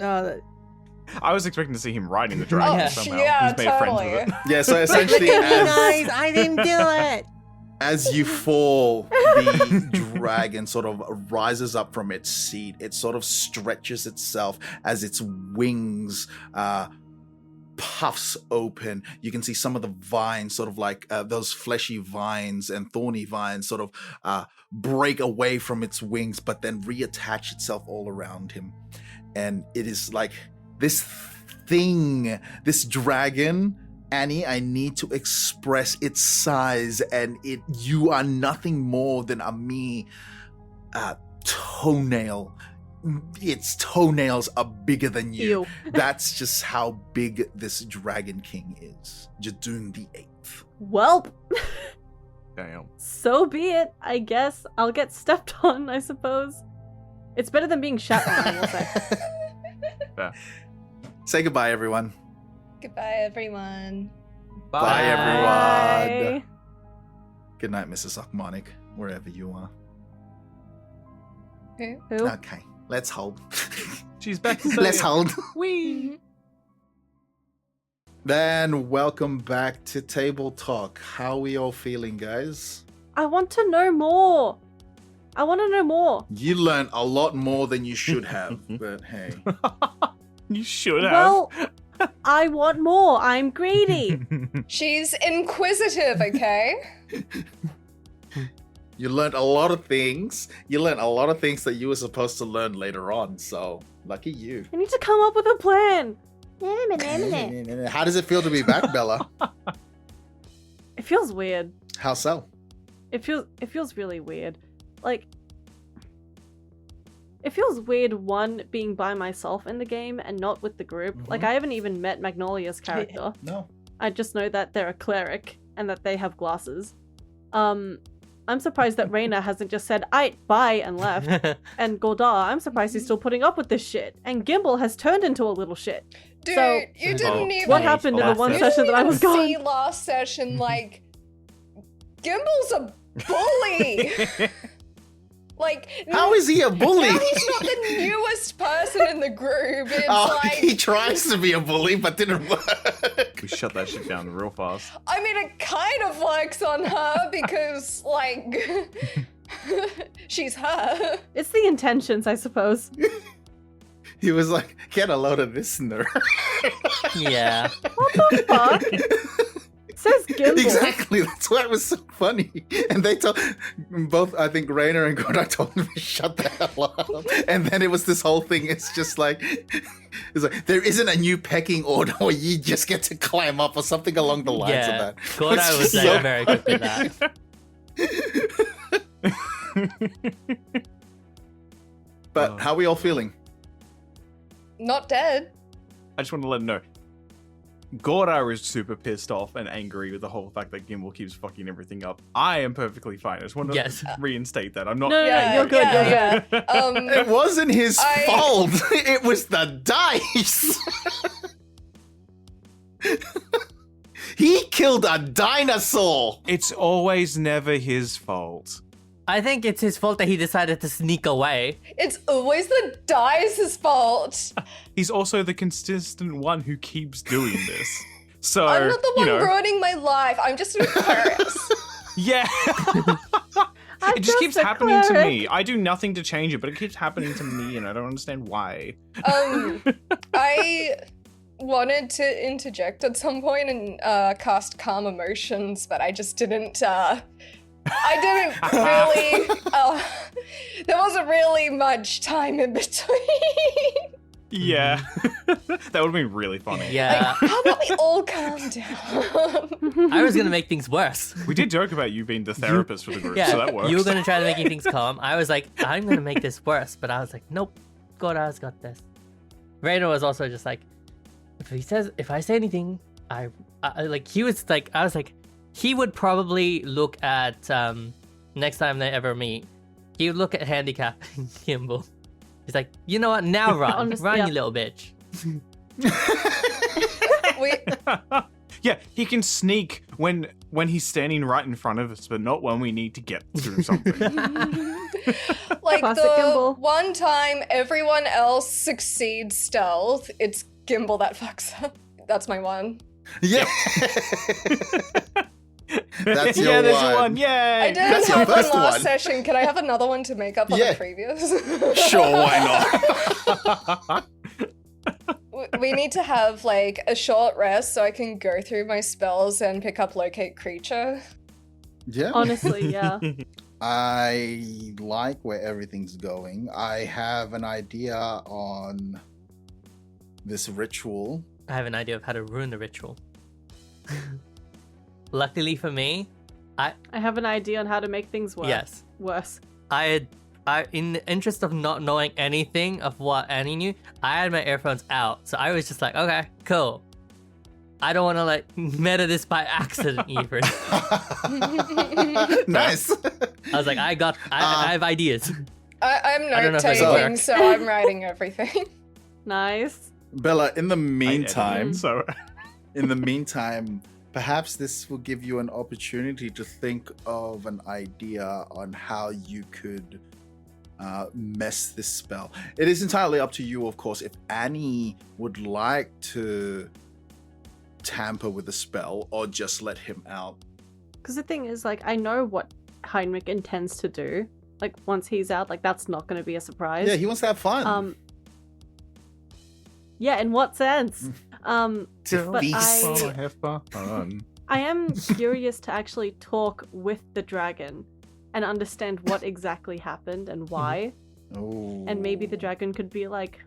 I was expecting to see him riding the dragon yeah. somehow. Yeah, He's made friends totally. with it. Yeah, so essentially I didn't do it. as you fall, the dragon sort of rises up from its seat. It sort of stretches itself as its wings puffs open. You can see some of the vines, sort of like those fleshy vines and thorny vines, sort of break away from its wings, but then reattach itself all around him. And it is like this thing, this dragon. Annie, I need to express its size, and you are nothing more than a mere toenail. Its toenails are bigger than you. Ew. That's just how big this Dragon King is. Jadun the 8th. Well, Damn. so be it. I guess I'll get stepped on, I suppose. It's better than being shat on, I will say. Fair. Say goodbye, everyone. Goodbye, everyone. Bye, everyone. Bye. Good night, Mrs. Okmonic, wherever you are. Who? Who? Okay, let's hold. She's back to Let's say hold. Wee. Then welcome back to Table Talk. How are we all feeling, guys? I want to know more. I want to know more. You learned a lot more than you should have, but hey. You should have. Well, I want more. I'm greedy. She's inquisitive, okay? You learned a lot of things. You learned a lot of things that you were supposed to learn later on, so lucky you. I need to come up with a plan. How does it feel to be back, Bella? It feels weird. How so? It feels really weird. Like, it feels weird, one, being by myself in the game and not with the group. Like, I haven't even met Magnolia's character. No. I just know that they're a cleric and that they have glasses. I'm surprised that Reyna hasn't just said, "Aight, bye," and left. And Gordar, I'm surprised he's still putting up with this shit. And Gimble has turned into a little shit. Dude, So, you didn't even. what happened in the last one You session didn't that I even was gone? see last session, like, Gimble's a bully. Like, How is he a bully? now he's not the newest person in the group. It's Oh, like, he tries to be a bully, but didn't work. We shut that shit down real fast. I mean, it kind of works on her because, like, she's her. It's the intentions, I suppose. He was like, get a load of this nerd. Yeah. What the fuck? Says Gimble. Exactly, that's why it was so funny. And they told both, I think Rainer and Godak told him to shut the hell up. And then it was this whole thing. It's just like, it's like there isn't a new pecking order where you just get to climb up or something along the lines of Yeah. that. Goda It's was just so very good with that. But how are we all feeling? Not dead. I just want to let him know. Gordar is super pissed off and angry with the whole fact that Gimble keeps fucking everything up. I am perfectly fine. I just want to Yes. reinstate that. I'm not. No, Yeah, you're good, you're yeah, good. yeah. It wasn't his I- fault. It was the dice. He killed a dinosaur. It's always never his fault. I think it's his fault that he decided to sneak away. It's always the dice's fault. He's also the consistent one who keeps doing this. So I'm not the one you know, ruining my life. I'm just an Aquarius. yeah. I'm It just keeps a happening to cleric. me. I do nothing to change it, but it keeps happening to me, and I don't understand why. I wanted to interject at some point and cast Calm Emotions, but I just didn't. I didn't really. There wasn't really much time in between. Yeah. That would have been really funny. Yeah. How about we all calm down? I was gonna make things worse. We did joke about you being the therapist for the group, Yeah, so that works. you were gonna try to make things calm. I was like, I'm gonna make this worse, but I was like, nope, Goda's got this. Rainer was also just like, if I say anything, I like. He was like, I was like, he would probably look at next time they ever meet. He would look at handicapping Gimble. He's like, you know what? Now run, Honestly, run, yeah. you little bitch. We Yeah, he can sneak when he's standing right in front of us, but not when we need to get through something. Like Classic the Gimble. one time everyone else succeeds stealth, it's Gimble that fucks up. That's my one. Yeah. That's your yeah, there's one. your one. Yay! I didn't That's your have one first last one. session. Can I have another one to make up on Yeah. the previous? Sure, why not? We need to have like a short rest so I can go through my spells and pick up locate creature. Yeah. Honestly, yeah. I like where everything's going. I have an idea on this ritual. I have an idea of how to ruin the ritual. Luckily for me, I have an idea on how to make things yes, worse. I, in the interest of not knowing anything of what Annie knew, I had my earphones out. So I was just like, okay, cool. I don't want to like meta this by accident, even. Nice. I was like, I have ideas. I'm I don't know if I note can taking, work. so I'm writing everything. Nice. Bella, in the I meantime, edited, so in the meantime, perhaps this will give you an opportunity to think of an idea on how you could mess this spell. It is entirely up to you, of course. If Annie would like to tamper with the spell or just let him out. Because the thing is, like, I know what Heinrich intends to do. Like, once he's out, like, that's not going to be a surprise. Yeah, he wants to have fun. Yeah, in what sense? To but feast. oh, have fun. I am curious to actually talk with the dragon and understand what exactly happened and why. Oh. And maybe the dragon could be like,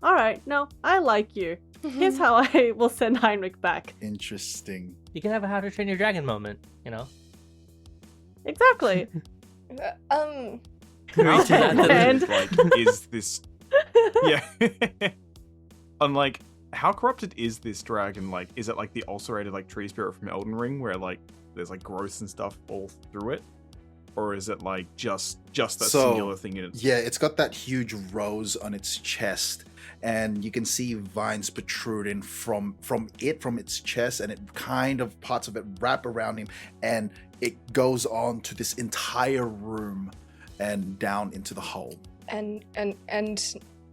alright, no, I like you. Here's how I will send Heinrich back. Interesting. You can have a How to Train Your Dragon moment, you know? Exactly. Reach it out to the- And- Like, is this? Yeah. I'm like, how corrupted is this dragon? Like, is it like the ulcerated like tree spirit from Elden Ring, where like there's like growth and stuff all through it, or is it like just that singular thing in it? Yeah, it's got that huge rose on its chest, and you can see vines protruding from its chest, and it kind of parts of it wrap around him, and it goes on to this entire room and down into the hole. and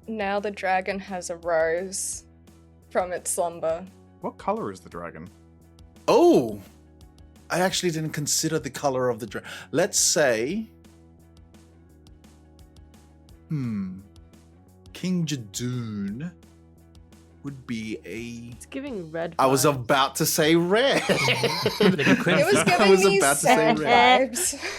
now the dragon has a rose from its slumber. What color is the dragon? Oh, I actually didn't consider the color of the dragon. Let's say, King Jadoon would be a. It's giving red. I was vibes. about to say red. It was I giving was me about to say sad red. vibes.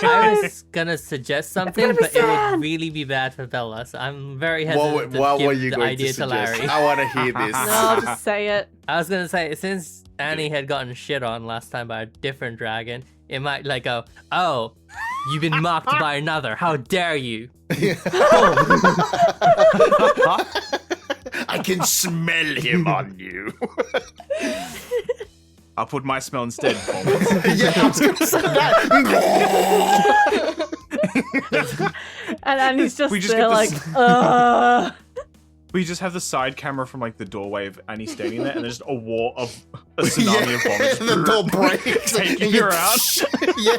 I was gonna suggest something, gonna be but it sad. would really be bad for Bella, so I'm very hesitant to What give were you the going idea to to suggest? Larry. I want to hear this. No, just say it. I was gonna say, since Annie had gotten shit on last time by a different dragon, it might like go, oh, you've been mocked by another. How dare you? I can smell him on you. I'll put my smell instead. Yeah, I was going to say that. And he's just We just there get like, this- We just have the side camera from like the doorway of Annie standing there, and there's just a wall of a tsunami of vomit. the door breaks. Taking and you- her out. Yeah.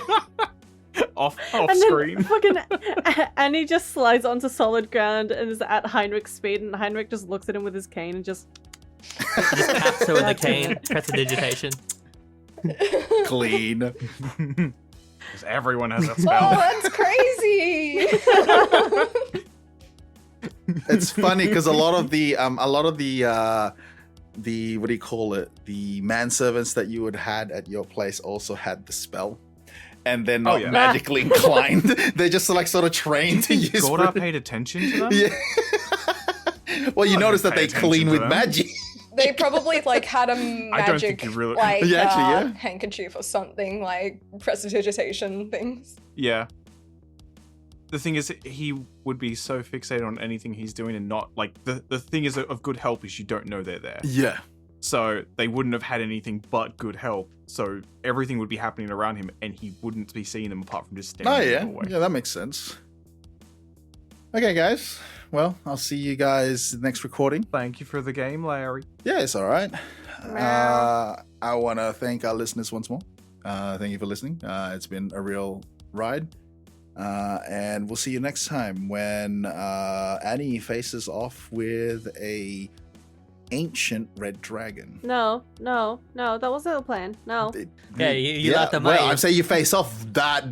off and screen. then fucking Annie just slides onto solid ground and is at Heinrich's speed, and Heinrich just looks at him with his cane and just Just taps her with a cane, prestidigitation. Clean. Because everyone has that Oh, spell. that's crazy! It's funny because a lot of the what do you call it? The manservants that you had at your place also had the spell. And they're not yeah. magically inclined. They're just like sort of trained to use Gorda paid attention to them? Yeah. Well, you I notice didn't that pay they clean attention to with them. magic. They probably like had a I don't think magic you really- like Yeah, actually, yeah. handkerchief or something, like prestidigitation things. Yeah. The thing is, he would be so fixated on anything he's doing and not, like, the thing is of good help is you don't know they're there. Yeah. So they wouldn't have had anything but good help. So everything would be happening around him and he wouldn't be seeing them apart from just standing Oh in yeah. the doorway. Yeah, that makes sense. Okay, guys. Well, I'll see you guys next recording. Thank you for the game, Larry. Yeah, it's all right. I want to thank our listeners once more. Thank you for listening. It's been a real ride. And we'll see you next time when Annie faces off with a ancient red dragon. No, that wasn't the plan. No. Yeah, you let them Well, out. I'm saying you face off. That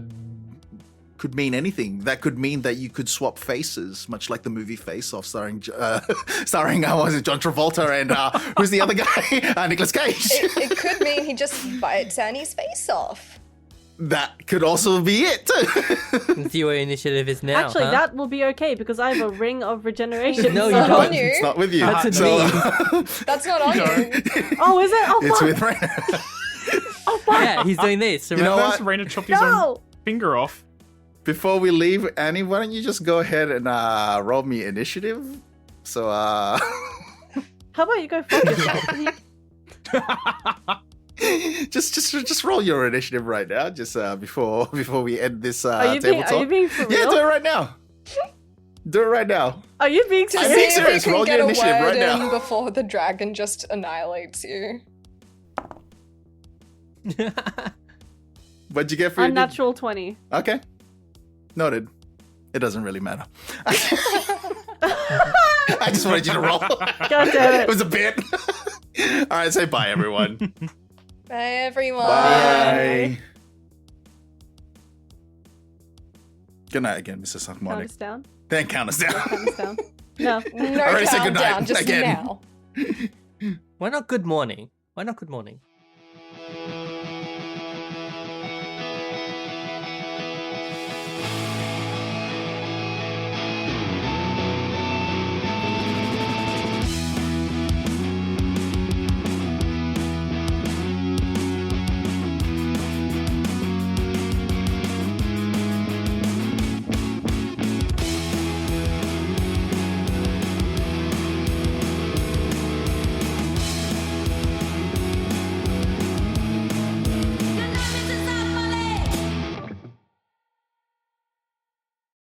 could mean anything. That could mean that you could swap faces, much like the movie Face Off, starring was it John Travolta and who's the other guy? Nicolas Cage. It could mean he just bites Annie's face off. That could also be it. Let's see what initiative is now. Actually, huh? that will be okay because I have a ring of regeneration. No, you so- don't. On you. It's not with you. That's me. That's not on you. Oh, is it? Oh, It's fuck. with Rain. Oh, fuck. Yeah, he's doing this. know Remember? what? Raina chopped his No. own finger off. Before we leave, Annie, why don't you just go ahead and roll me initiative? So, How about you go fuck yourself? just roll your initiative right now, just before we end this Are you table talk. being for real? Yeah, do it right now. Do it right now. Are you being See I'm serious? being serious. if you Roll can your get a initiative word right in now. before the dragon just annihilates you. What'd you get for your Unnatural 20. Okay. Noted. It doesn't really matter. I just wanted you to roll. God damn It it. was a bit. All right, say bye, everyone. Bye, everyone. Bye. Good night again, Mr. Count Sophomoric. us down. Then count us down. Count us down. No. No Already said countdown, goodnight just again. now. Why not good morning? Why not good morning?